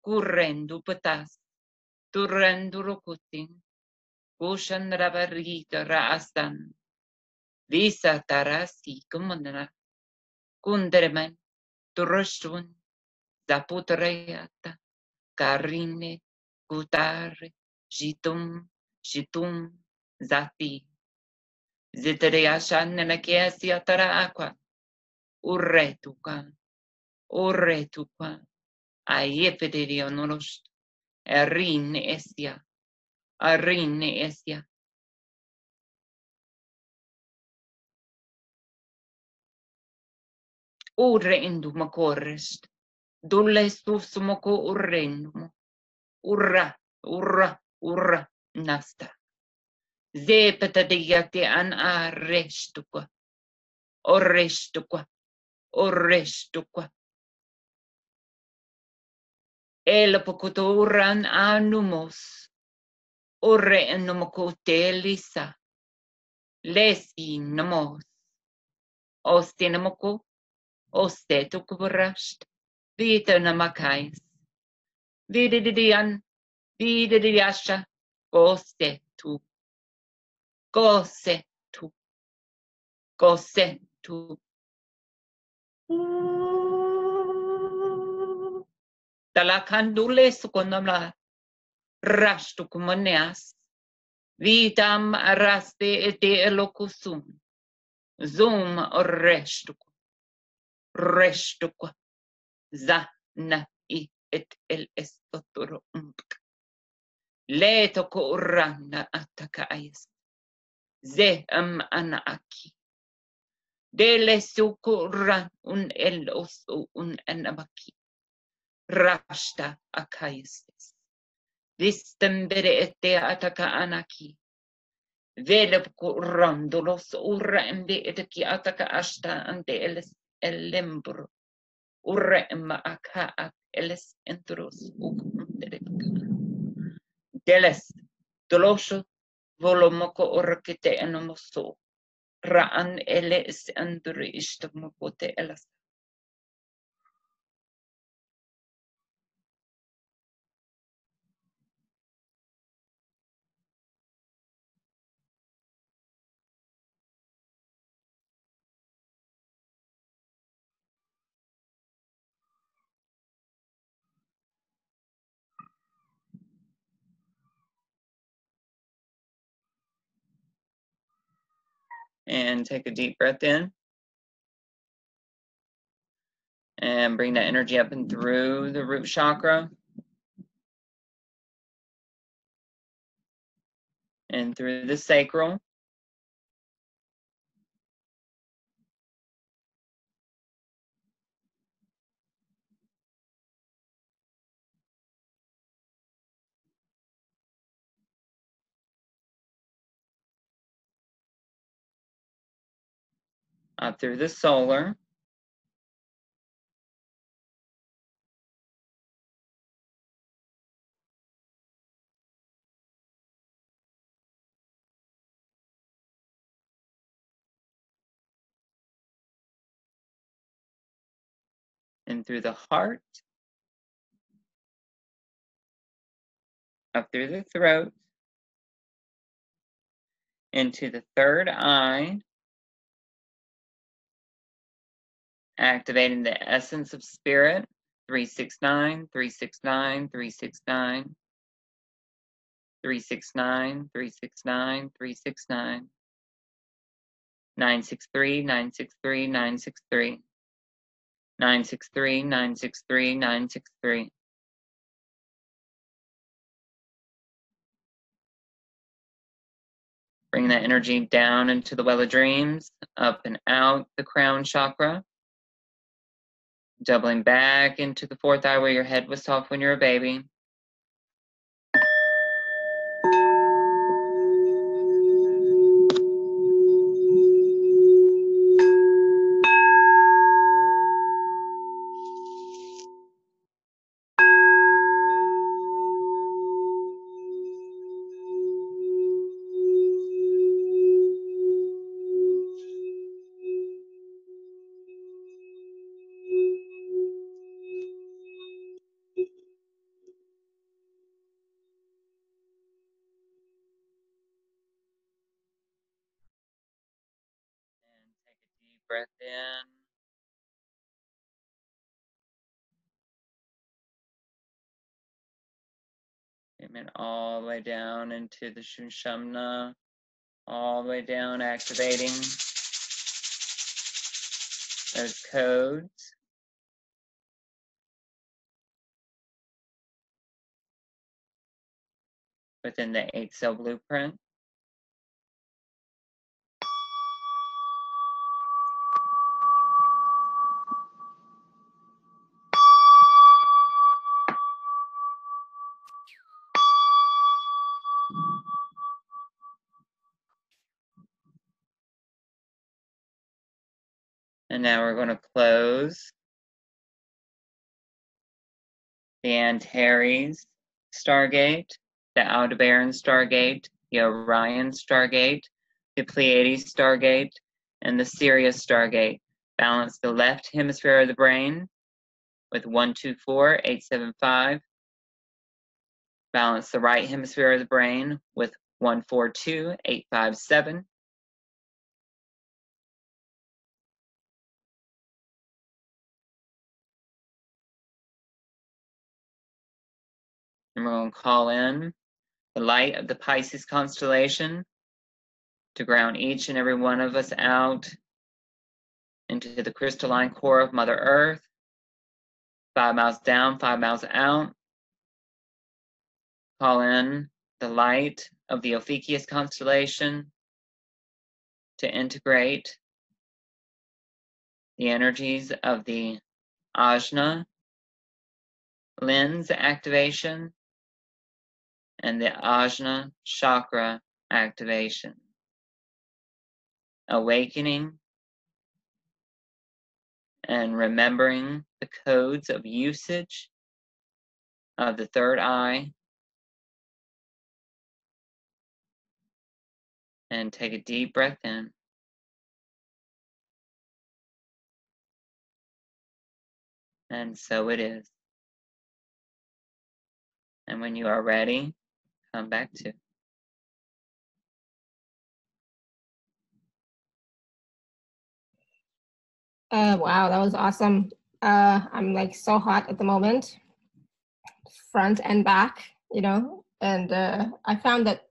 Currendu patas. Turrendu rocutin. Gushan rabarita raastan. Visa tarasi kumana. Kunderman. Turashun. Zaputreata. Karine. Gutare. Jitum. Zati. Zitreashan nakiasia tara aqua. Urretuka. Aiepederio noros. Erin esia. Urrendum correst. Dulle susmoco urrendum. Urra. Nasta. Zepetadiate an arrestuqa. Orrestuqa. El pocuturan anumos. Orre enumocote lisa. Lesi nomos. Ostenamoco. Ostetucubrasht. Vita namakais. Vididian. Vididiasha. Gosetu. Talakandule sukonamla. Rashtukumaneas. Vitam araste ete elocusum. Zum restuku. za na I et el estotoro le toko urana ataka ayas ze ana aki dele sukuran un el osu un anabaki rashta akayas distembere ete ataka anaki vele kurandolos urra embe etaki ataka ashta ante el lembro urra emma aka eles entros deles dolosho volomoko orkete enomoso raan eles andri ishtamokote elas. And take a deep breath in. And bring that energy up and through the root chakra. And through the sacral. Up through the solar. And through the heart. Up through the throat. Into the third eye. Activating the essence of spirit. 369, 369, 369. 369, 369, 369. 963, 963, 963. 963, 963, 963. Bring that energy down into the well of dreams, up and out the crown chakra. Doubling back into the fourth eye where your head was soft when you were a baby. Take a deep breath in. Amen. All the way down into the Shunshamna. All the way down, activating those codes. Within the 8-cell blueprint. And now we're going to close the Antares Stargate, the Aldebaran Stargate, the Orion Stargate, the Pleiades Stargate, and the Sirius Stargate. Balance the left hemisphere of the brain with 124, 875. Balance the right hemisphere of the brain with 142, 857. And we're going to call in the light of the Pisces constellation to ground each and every one of us out into the crystalline core of Mother Earth, 5 miles down, 5 miles out. Call in the light of the Ophiuchus constellation to integrate the energies of the Ajna lens activation and the Ajna chakra activation. Awakening and remembering the codes of usage of the third eye. And take a deep breath in. And so it is. And when you are ready, come back to. Wow, that was awesome. I'm like so hot at the moment, front and back, you know, and I found that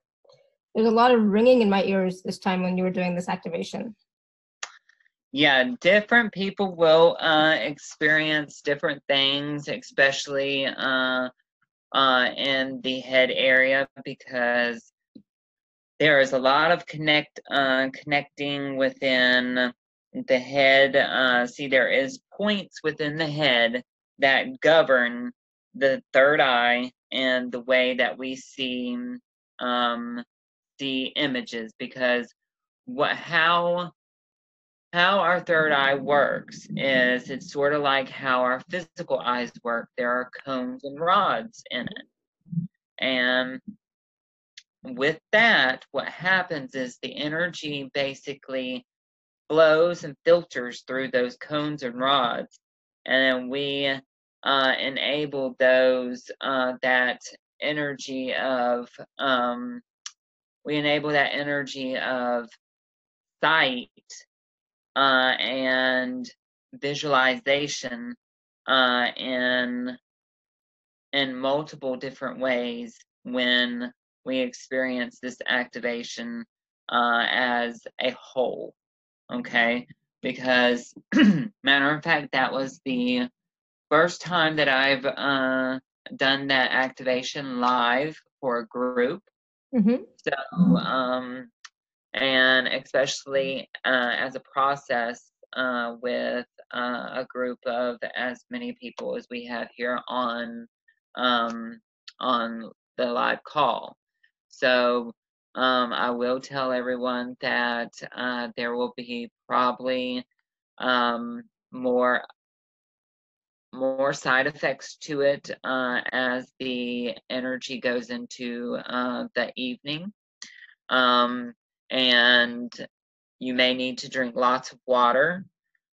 there's a lot of ringing in my ears this time when you were doing this activation. Yeah, different people will experience different things, especially in the head area, because there is a lot of connecting within the head. See, there is points within the head that govern the third eye and the way that we see the images, because how our third eye works is it's sort of like how our physical eyes work. There are cones and rods in it. And with that, what happens is the energy basically flows and filters through those cones and rods. And then we enable those, that energy of, sight and visualization in multiple different ways when we experience this activation as a whole. Okay, because matter of fact, that was the first time that I've done that activation live for a group. Mm-hmm. So and especially as a process with a group of as many people as we have here on the live call. So I will tell everyone that there will be probably more side effects to it as the energy goes into the evening. And you may need to drink lots of water.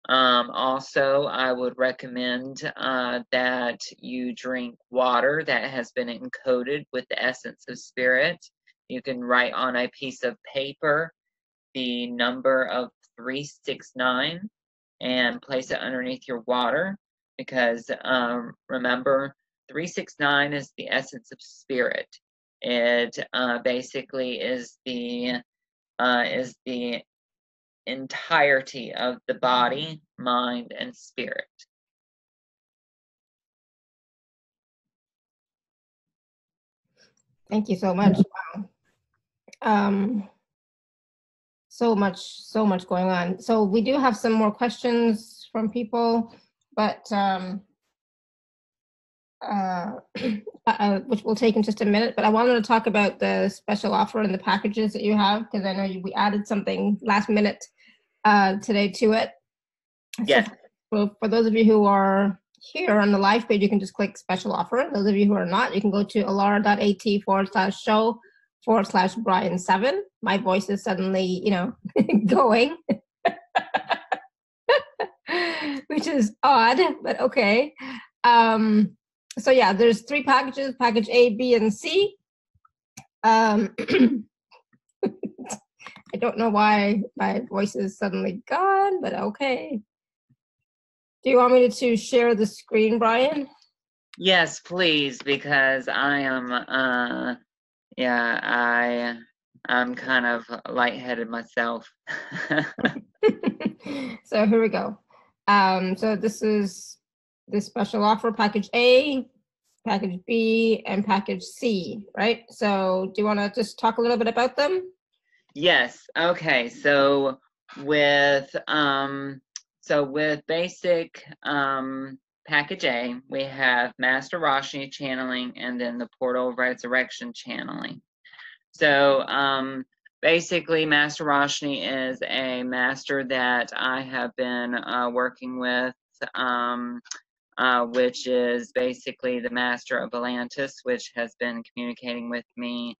Also, I would recommend that you drink water that has been encoded with the essence of spirit. You can write on a piece of paper the number of 369 and place it underneath your water, because remember, 369 is the essence of spirit. It basically is the entirety of the body, mind, and spirit. Thank you so much. Wow. So much going on. So we do have some more questions from people, but which we'll take in just a minute. But I wanted to talk about the special offer and the packages that you have, because I know we added something last minute today to it. Yes. So for those of you who are here on the live page, you can just click special offer. Those of you who are not, you can go to alara.at/show/Bryan7. My voice is suddenly, you know, going, which is odd, but okay. So yeah, there's 3 packages, package A, B, and C. I don't know why my voice is suddenly gone, but okay. Do you want me to share the screen, Bryan? Yes, please, because I am, I'm kind of lightheaded myself. So here we go. So this is this special offer, package A, package B, and package C, right? So do you want to just talk a little bit about them? Yes. Okay. So with basic package A, we have Master Roshni channeling and then the Portal Resurrection channeling. So basically, Master Roshni is a master that I have been working with, which is basically the master of Atlantis, which has been communicating with me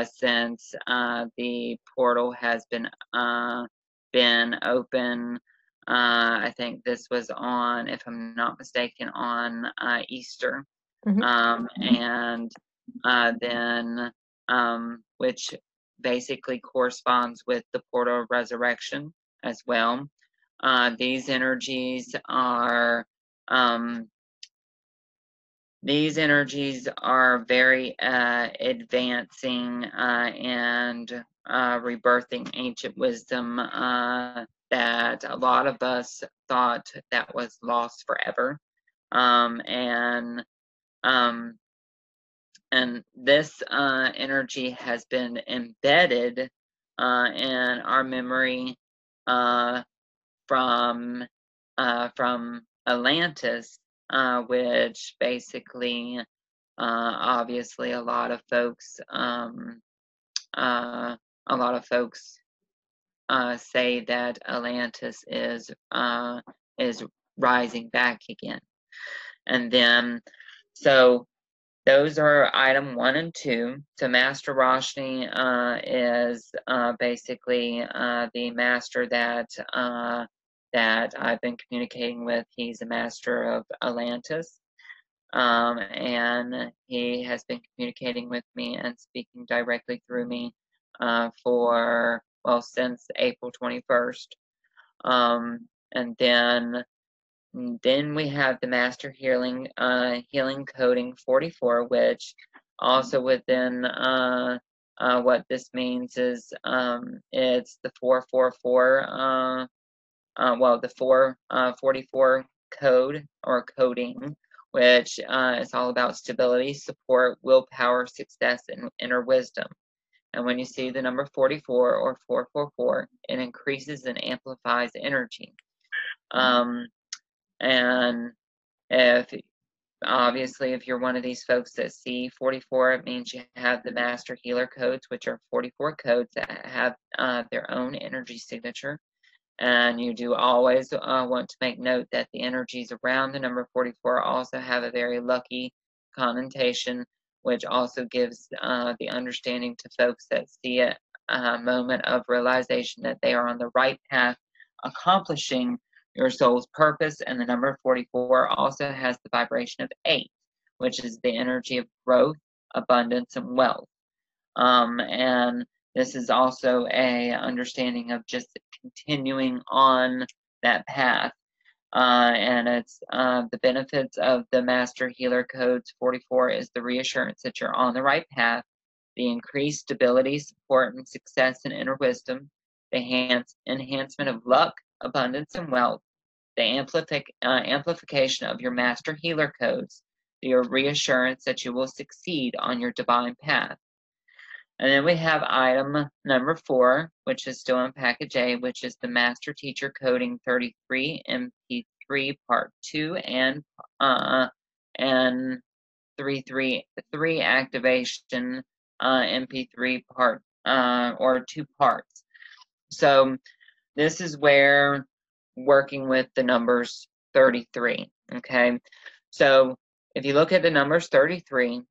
since the portal has been open. I think this was on, if I'm not mistaken, on Easter, and then which basically corresponds with the portal of resurrection as well. These energies are very advancing and rebirthing ancient wisdom that a lot of us thought that was lost forever. And this energy has been embedded in our memory from Atlantis, which basically, obviously, a lot of folks say that Atlantis is rising back again, and then so. Those are item 1 and 2. So Master Roshni is basically the master that I've been communicating with. He's a master of Atlantis, and he has been communicating with me and speaking directly through me since April 21st. And then we have the Master Healing Coding 44, which also within what this means is it's the 444, the 444 code or coding, which is all about stability, support, willpower, success, and inner wisdom. And when you see the number 44 or 444, it increases and amplifies energy. And if you're one of these folks that see 44, it means you have the master healer codes, which are 44 codes that have their own energy signature. And you do always want to make note that the energies around the number 44 also have a very lucky connotation, which also gives the understanding to folks that see a moment of realization that they are on the right path, accomplishing your soul's purpose. And the number 44 also has the vibration of 8, which is the energy of growth, abundance, and wealth. And this is also a understanding of just continuing on that path. And it's the benefits of the Master Healer Codes 44 is the reassurance that you're on the right path, the increased stability, support, and success in inner wisdom, the enhancement of luck, abundance, and wealth, the amplification of your Master Healer Codes, your reassurance that you will succeed on your divine path. And then we have item number 4, which is still in package A, which is the Master Teacher Coding 33 MP3 Part 2 and 3 Activation MP3 Part or 2 parts. So this is where working with the numbers 33. Okay, so if you look at the numbers 33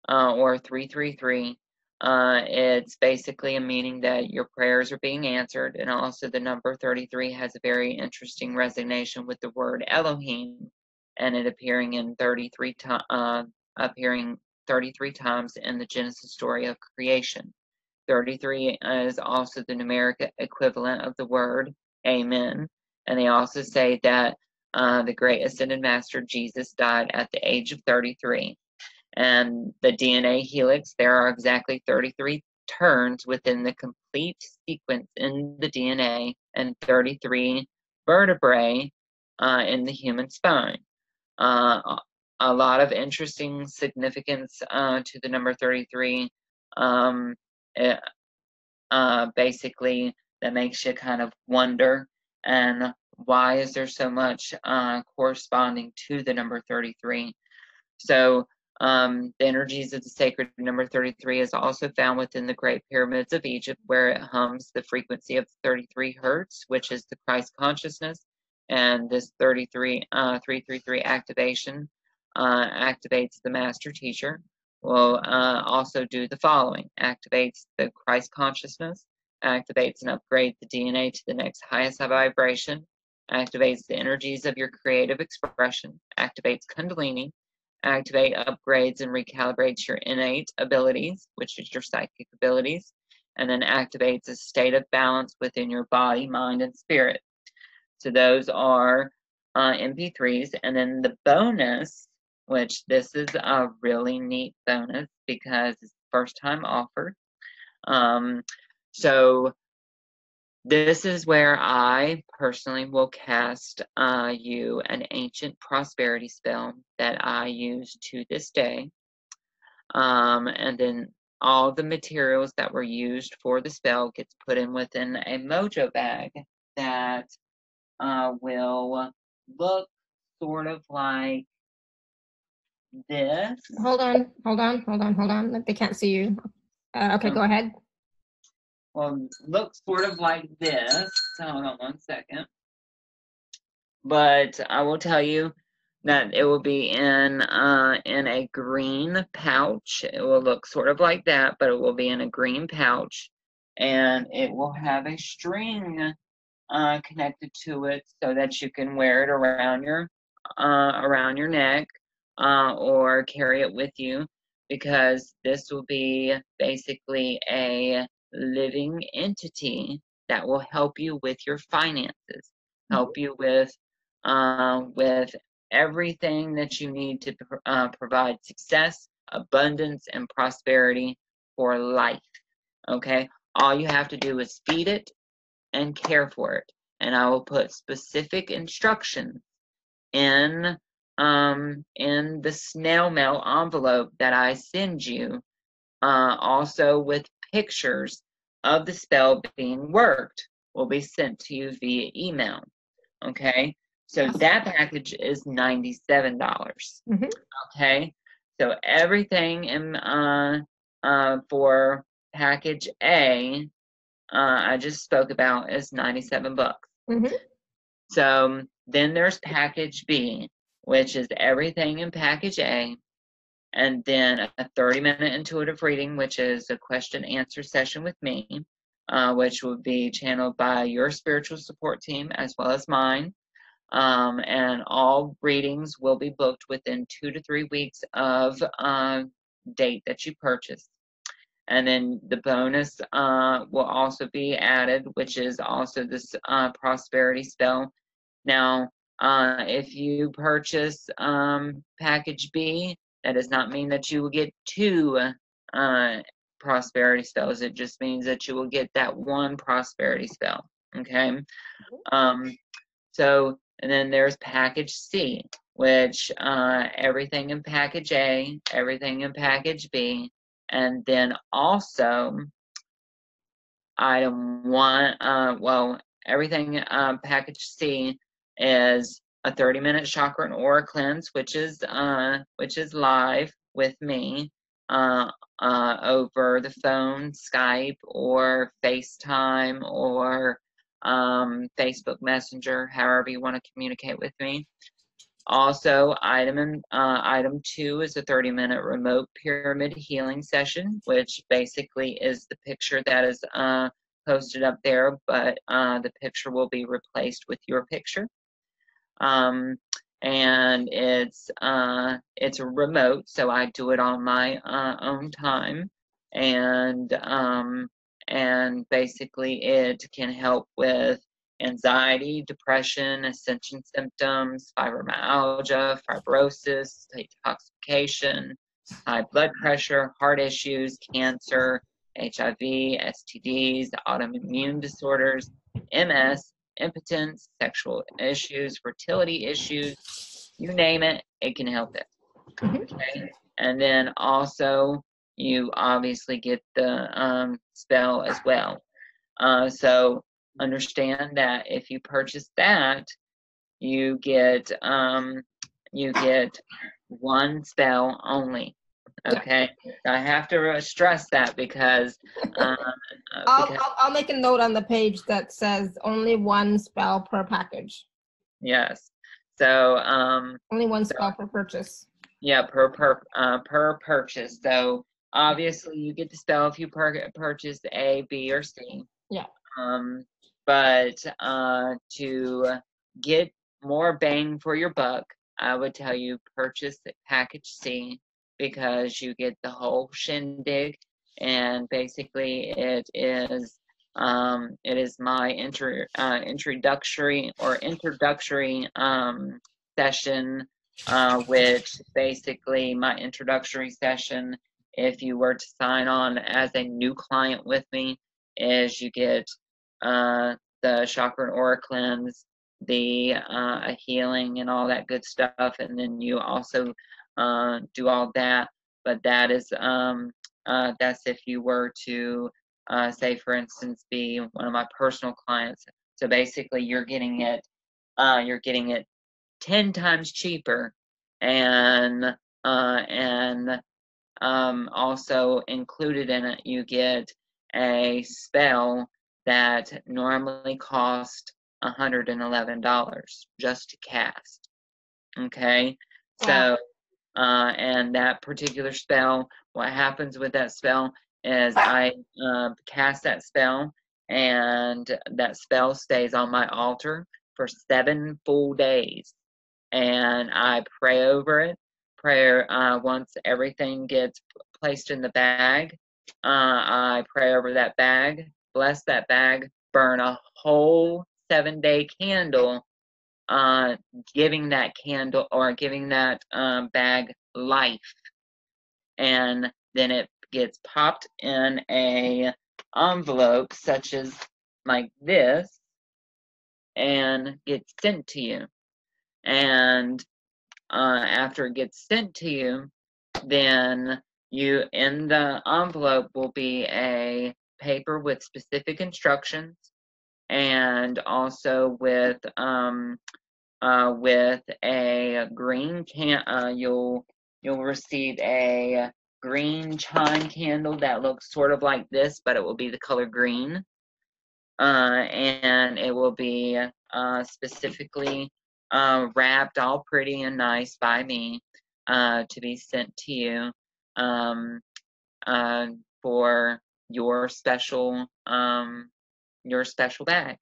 or 333. It's basically a meaning that your prayers are being answered, and also the number 33 has a very interesting resonation with the word Elohim, and it appearing 33 times in the Genesis story of creation. 33 is also the numeric equivalent of the word Amen, and they also say that the great ascended master Jesus died at the age of 33. And the DNA helix, there are exactly 33 turns within the complete sequence in the DNA and 33 vertebrae in the human spine. a lot of interesting significance to the number 33. It, basically, that makes you kind of wonder, and why is there so much corresponding to the number 33? So the energies of the sacred number 33 is also found within the Great Pyramids of Egypt, where it hums the frequency of 33 hertz, which is the Christ consciousness. And this 333 activation activates the master teacher. Will also do the following: activates the Christ consciousness, activates and upgrades the DNA to the next highest vibration, activates the energies of your creative expression, activates Kundalini, activate, upgrades, and recalibrates your innate abilities, which is your psychic abilities, and then activates a state of balance within your body, mind, and spirit. So those are MP3s. And then the bonus, which this is a really neat bonus because it's first time offered. So this is where I personally will cast you an ancient prosperity spell that I use to this day. And then all the materials that were used for the spell gets put in within a mojo bag that will look sort of like this. Hold on. They can't see you. Okay, go ahead. Well, looks sort of like this. Hold on one second. But I will tell you that it will be in a green pouch. It will look sort of like that, but it will be in a green pouch, and it will have a string connected to it so that you can wear it around your neck or carry it with you, because this will be basically a living entity that will help you with your finances, help you with everything that you need to provide success, abundance, and prosperity for life. Okay, all you have to do is feed it and care for it, and I will put specific instructions in the snail mail envelope that I send you, also with pictures of the spell being worked, will be sent to you via email. Okay, so that package is $97. Okay, so everything in for package A I just spoke about is $97. So then there's package B, which is everything in package A, and then a 30-minute intuitive reading, which is a question answer session with me, which will be channeled by your spiritual support team as well as mine. And all readings will be booked within 2 to 3 weeks of date that you purchase. And then the bonus will also be added, which is also this prosperity spell. Now, if you purchase package B, that does not mean that you will get 2 prosperity spells. It just means that you will get that 1 prosperity spell. Okay. So, and then there's package C, which everything in package A, everything in package B, and then also item 1, everything package C is a 30-minute chakra and aura cleanse, which is live with me over the phone, Skype, or FaceTime, or Facebook Messenger, however you want to communicate with me. Also, item 2 is a 30-minute remote pyramid healing session, which basically is the picture that is posted up there, but the picture will be replaced with your picture. And it's a remote, so I do it on my own time, and basically it can help with anxiety, depression, ascension symptoms, fibromyalgia, fibrosis, detoxification, high blood pressure, heart issues, cancer, HIV, STDs, autoimmune disorders, MS, impotence, sexual issues, fertility issues, You name it, it can help it. Mhm. Okay. And then also you obviously get the spell as well. So understand that if you purchase that, you get one spell only. Yeah. Okay, I have to stress that because I'll make a note on the page that says only one spell per package. yes, so Only one spell per purchase. yeah, per purchase. So obviously you get the spell if you purchase A, B, or C. Yeah. But to get more bang for your buck, I would tell you purchase package C because you get the whole shindig, and basically it is my introductory session, which basically my introductory session, if you were to sign on as a new client with me, is you get the chakra and aura cleanse, the a healing and all that good stuff, and then you also do all that. But that is that's if you were to say, for instance, be one of my personal clients. So basically, you're getting it 10 times cheaper, and also included in it, you get a spell that normally cost $111 just to cast. Okay, Wow. so and that particular spell, what happens with that spell is I cast that spell, and that spell stays on my altar for 7 full days, and I pray over it. Prayer once everything gets placed in the bag, I pray over that bag, bless that bag, burn a whole 7-day candle, uh, giving that candle or giving that bag life, and then it gets popped in a envelope such as like this and gets sent to you. And after it gets sent to you, then you in the envelope will be a paper with specific instructions, and also with a green you'll receive a green chime candle that looks sort of like this, but it will be the color green, and it will be specifically wrapped all pretty and nice by me, to be sent to you, um, for your special bag.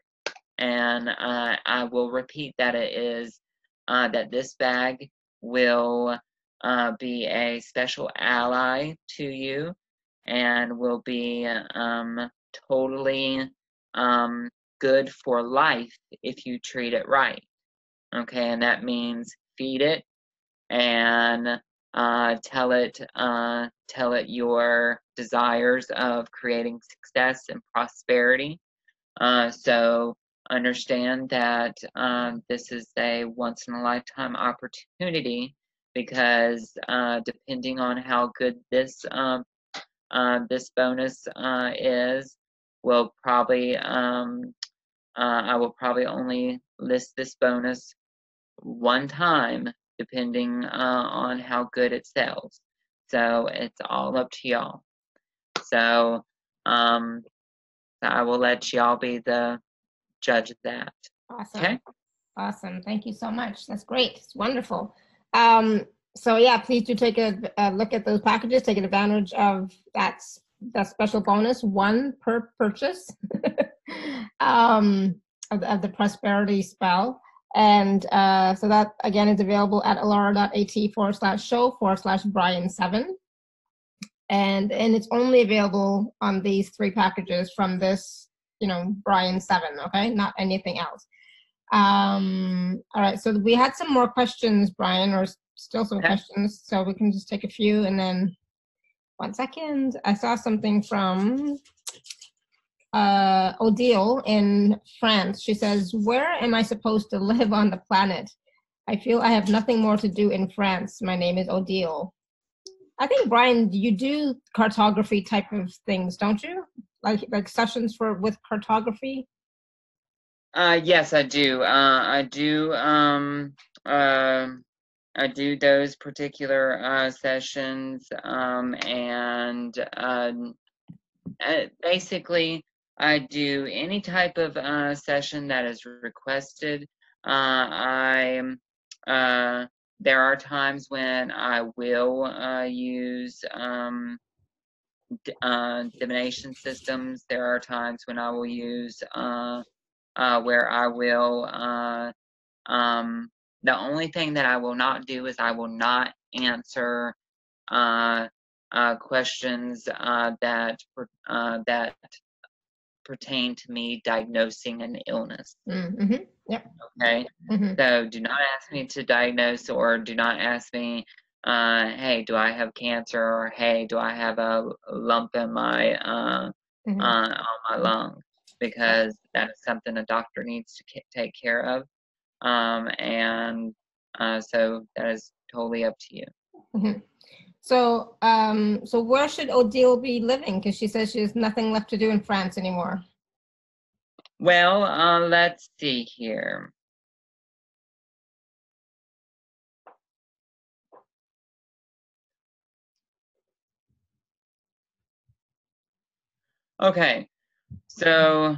And I will repeat that it is that this bag will be a special ally to you, and will be totally good for life if you treat it right. Okay, and that means feed it and tell it your desires of creating success and prosperity. So understand that this is a once in a lifetime opportunity, because depending on how good this bonus is, will probably I will probably only list this bonus one time, depending on how good it sells. So it's all up to y'all. So I will let y'all be the judge of that. Awesome. Okay. Awesome. Thank you so much. That's great. It's wonderful. So yeah, please do take a look at those packages. Take advantage of that special bonus, one per purchase, of the prosperity spell. And so that again is available at alara.at/show/Bryan7. And it's only available on these 3 packages from this, Bryan 7, okay? Not anything else. All right, so we had some more questions, Bryan, or still some questions, so we can just take a few, and then 1 second. I saw something from Odile in France. She says, where am I supposed to live on the planet? I feel I have nothing more to do in France. My name is Odile. I think, Brian, you do cartography type of things, don't you? Like sessions with cartography? Yes, I do. I do those particular sessions, and basically, I do any type of session that is requested. I There are times when I will use divination systems. There are times when I will use where I will. The only thing that I will not do is I will not answer questions that pertain to me diagnosing an illness. Mm-hmm. Yep. Okay. Mm-hmm. So do not ask me to diagnose, or do not ask me, hey, do I have cancer, or hey, do I have a lump in my Mm-hmm. on my lung, because that is something a doctor needs to take care of. And so that is totally up to you. Mm-hmm. So, so where should Odile be living? Because she says she has nothing left to do in France anymore. Well, let's see here. Okay, so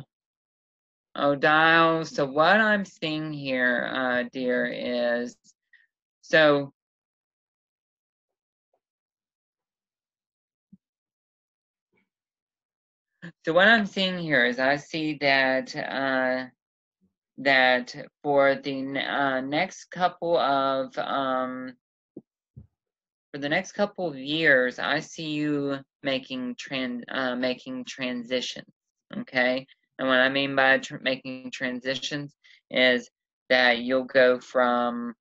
Odile, so what I'm seeing here, dear, is so what I'm seeing here is I see that that for the next couple of years, I see you making transitions. Okay, and what I mean by making transitions is that you'll go from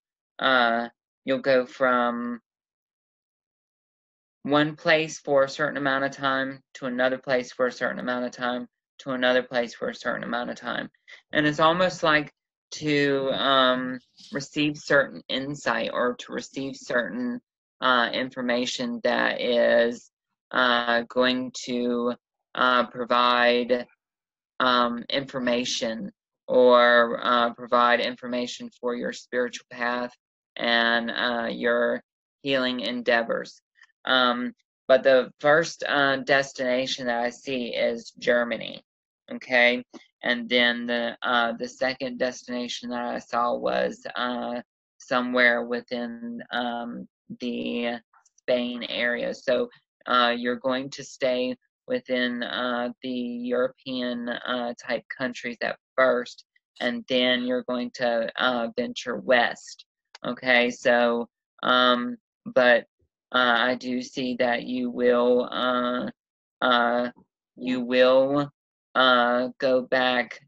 one place for a certain amount of time to another place for a certain amount of time to another place for a certain amount of time, and it's almost like to receive certain insight, or to receive certain information that is going to provide information, or provide information for your spiritual path and your healing endeavors. But the first destination that I see is Germany. Okay, and then the second destination that I saw was somewhere within the Spain area. So you're going to stay within the European type countries at first, and then you're going to venture west. Okay, so but I do see that you will go back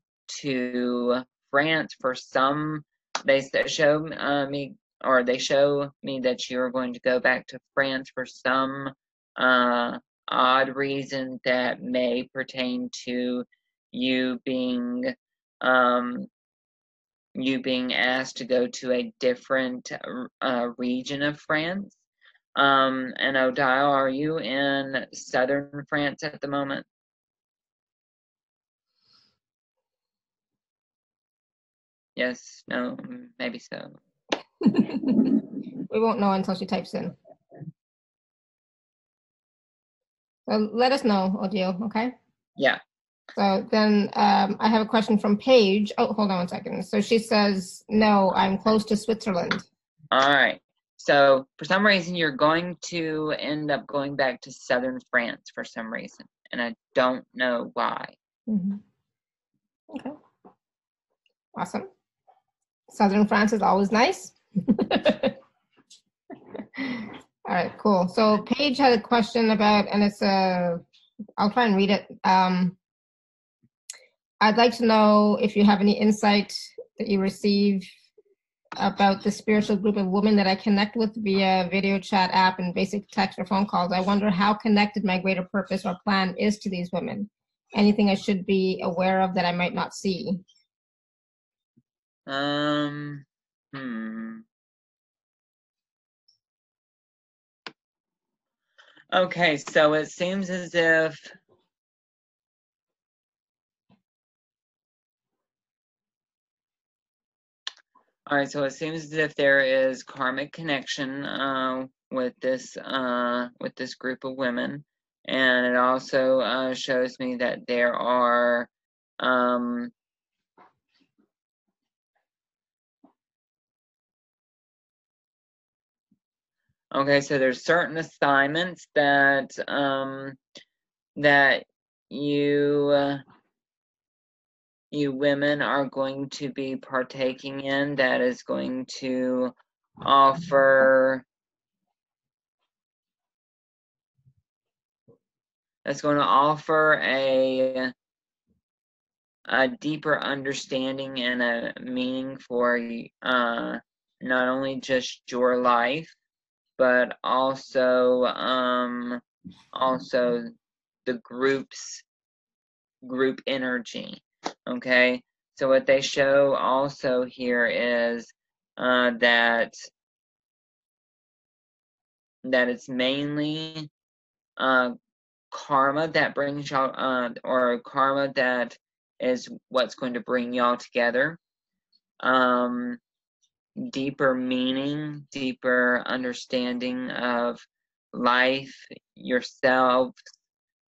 to France for some. They show me, or they show me that you're going to go back to France for some odd reason that may pertain to you being um, asked to go to a different region of France. And Odile, are you in southern France at the moment? Yes, no, maybe so. We won't know until she types in. So let us know, Odile, okay? Yeah. So then I have a question from Paige. Oh, hold on one second. So she says, no, I'm close to Switzerland. All right. So for some reason, you're going to end up going back to southern France for some reason, and I don't know why. Mm-hmm. Okay. Awesome. Southern France is always nice. All right, cool. So Paige had a question about, and it's I'll try and read it. I'd like to know if you have any insight that you receive about the spiritual group of women that I connect with via video chat app and basic text or phone calls. I wonder how connected my greater purpose or plan is to these women. Anything I should be aware of that I might not see? Okay, so it seems as if all right, so it seems as if there is karmic connection with this group of women, and it also shows me that there are okay, so there's certain assignments that that you you women are going to be partaking in that is going to offer a deeper understanding and a meaning for not only just your life, but also also the group energy. Okay, so what they show also here is that it's mainly karma that brings y'all or karma that is what's going to bring y'all together. Deeper meaning, deeper understanding of life, yourself,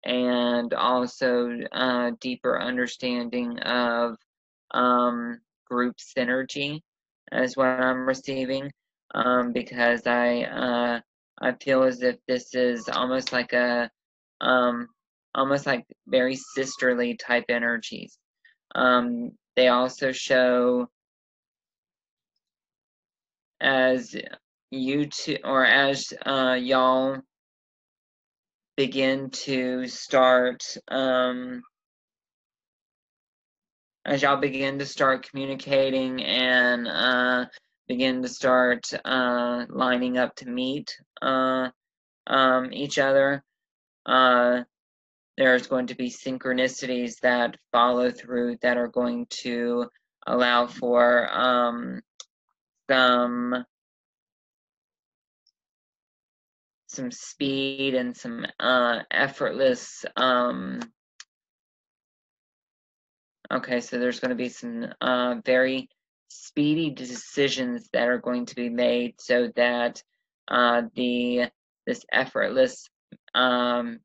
and also deeper understanding of group synergy is what I'm receiving, because I feel as if this is almost like almost like very sisterly type energies. They also show as you two, or as y'all begin to start communicating and begin to start lining up to meet each other, there's going to be synchronicities that follow through that are going to allow for some speed and some effortless okay, so there's going to be some very speedy decisions that are going to be made so that this effortless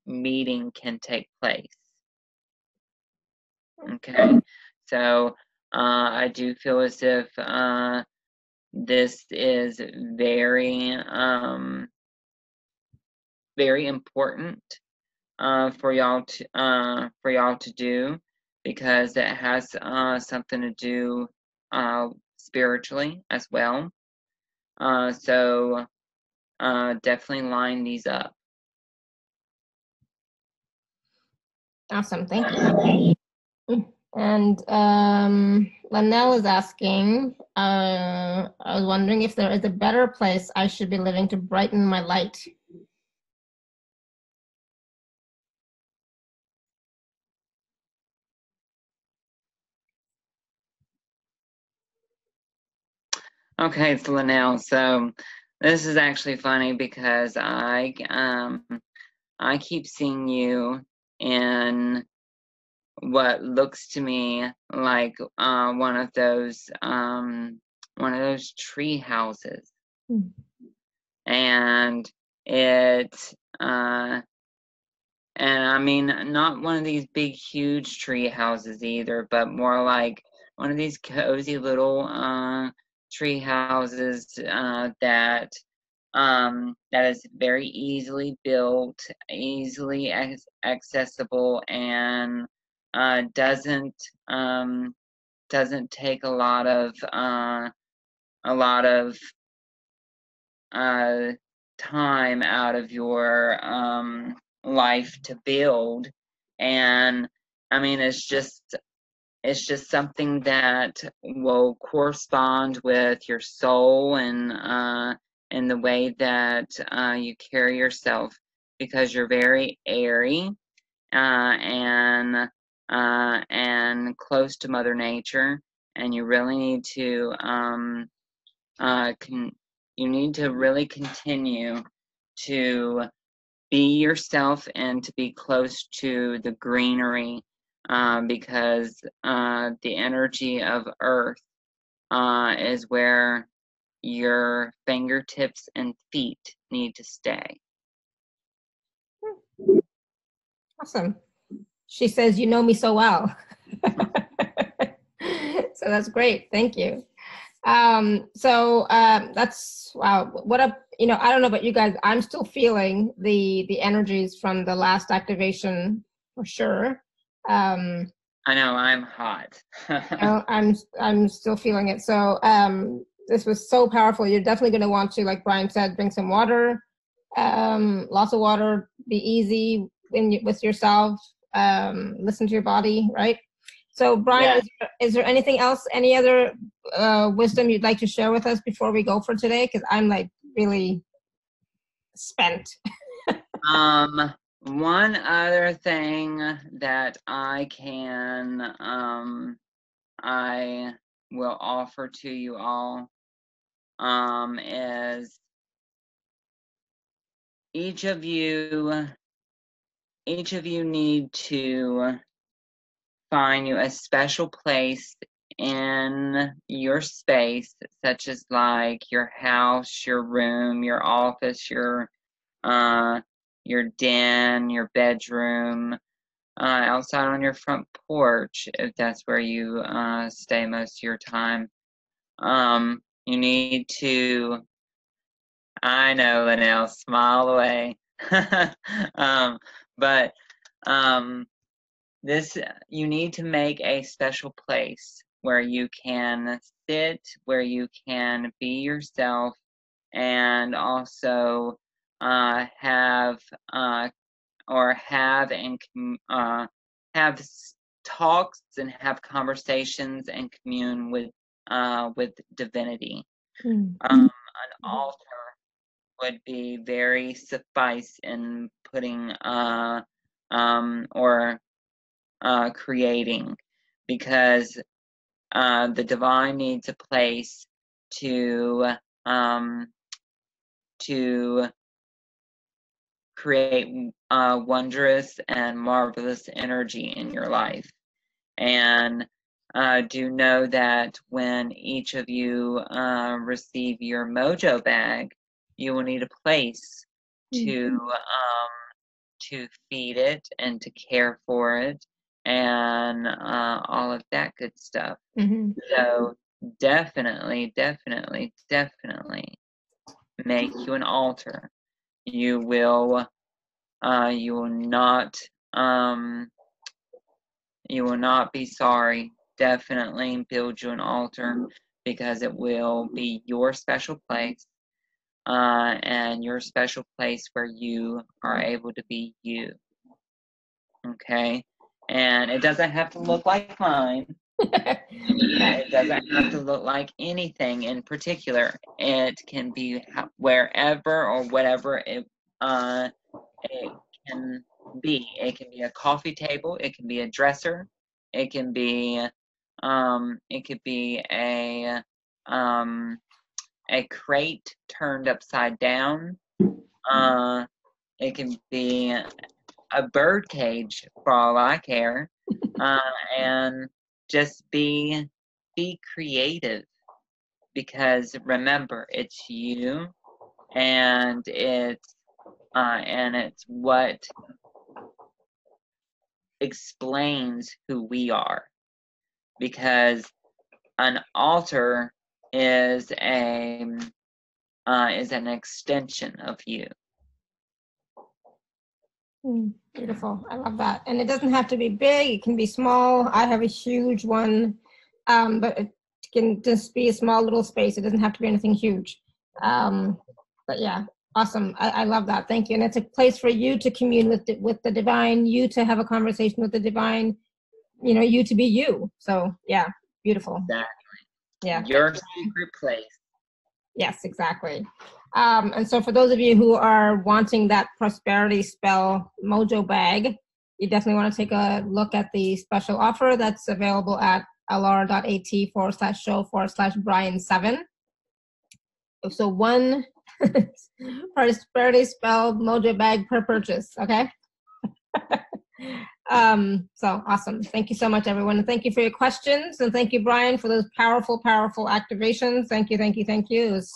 meeting can take place. Okay, so I do feel as if this is very very important for y'all to do, because it has something to do spiritually as well. So definitely line these up. Awesome, thank you. And Lanelle is asking, I was wondering if there is a better place I should be living to brighten my light. Okay, so Linnell, so this is actually funny because I keep seeing you in what looks to me like one of those tree houses. And it and I mean, not one of these big huge tree houses either, but more like one of these cozy little tree houses that is very easily built, easily accessible, and doesn't take a lot of time out of your life to build. And I mean, it's just something that will correspond with your soul and the way that you carry yourself, because you're very airy and close to Mother Nature, and you really need to you need to really continue to be yourself and to be close to the greenery, because the energy of earth is where your fingertips and feet need to stay. Awesome. She says, you know me so well. So that's great. Thank you. That's, wow. What a, I don't know about you guys. I'm still feeling the energies from the last activation for sure. I know I'm hot. I'm still feeling it. So this was so powerful. You're definitely going to want to, like Bryan said, drink some water, lots of water, be easy with yourself, listen to your body, right? So Bryan, Yeah. is there anything else, any other wisdom you'd like to share with us before we go for today? Because I'm like really spent. One other thing that I will offer to you all, is each of you need to find you a special place in your space, such as like your house, your room, your office, your den, your bedroom, outside on your front porch, if that's where you stay most of your time. You need to, I know, Linnell, smile away. But you need to make a special place where you can sit, where you can be yourself, and also have talks and have conversations and commune with divinity. An altar would be very suffice in putting or creating, because the divine needs a place to create wondrous and marvelous energy in your life. And do know that when each of you receive your mojo bag, you will need a place to feed it and to care for it and all of that good stuff. So definitely make you an altar. You will not be sorry. Definitely build you an altar, because it will be your special place, and your special place where you are able to be you. Okay? And it doesn't have to look like mine. It doesn't have to look like anything in particular. It can be wherever or whatever it can be. It can be a coffee table. It can be a dresser. It can be a crate turned upside down. It can be a bird cage for all I care. And just be creative, because remember, it's you, and it's what explains who we are, because an altar is an extension of you. Beautiful. I love that. And it doesn't have to be big. It can be small. I have a huge one, but it can just be a small little space. It doesn't have to be anything huge. But yeah, awesome. I love that. Thank you. And it's a place for you to commune with the divine, you to have a conversation with the divine, you to be you. So yeah, beautiful. Exactly. Yeah. Your secret place. Yes, exactly. And so for those of you who are wanting that prosperity spell mojo bag, you definitely want to take a look at the special offer that's available at alara.at/show/Bryan7. So one Prosperity spelled mojo bag per purchase. Okay. So awesome. Thank you so much, everyone. And thank you for your questions. And thank you, Bryan, for those powerful, powerful activations. Thank you, thank you, thank you. It was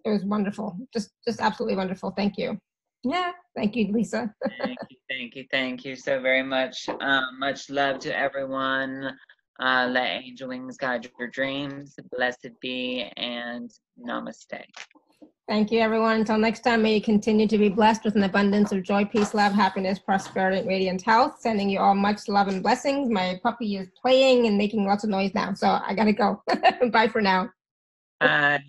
it was wonderful. Just absolutely wonderful. Thank you. Yeah. Thank you, Lisa. Thank you so very much. Much love to everyone. Let angel wings guide your dreams. Blessed be, and namaste. Thank you, everyone. Until next time, may you continue to be blessed with an abundance of joy, peace, love, happiness, prosperity, and radiant health. Sending you all much love and blessings. My puppy is playing and making lots of noise now, so I gotta go. Bye for now. Bye.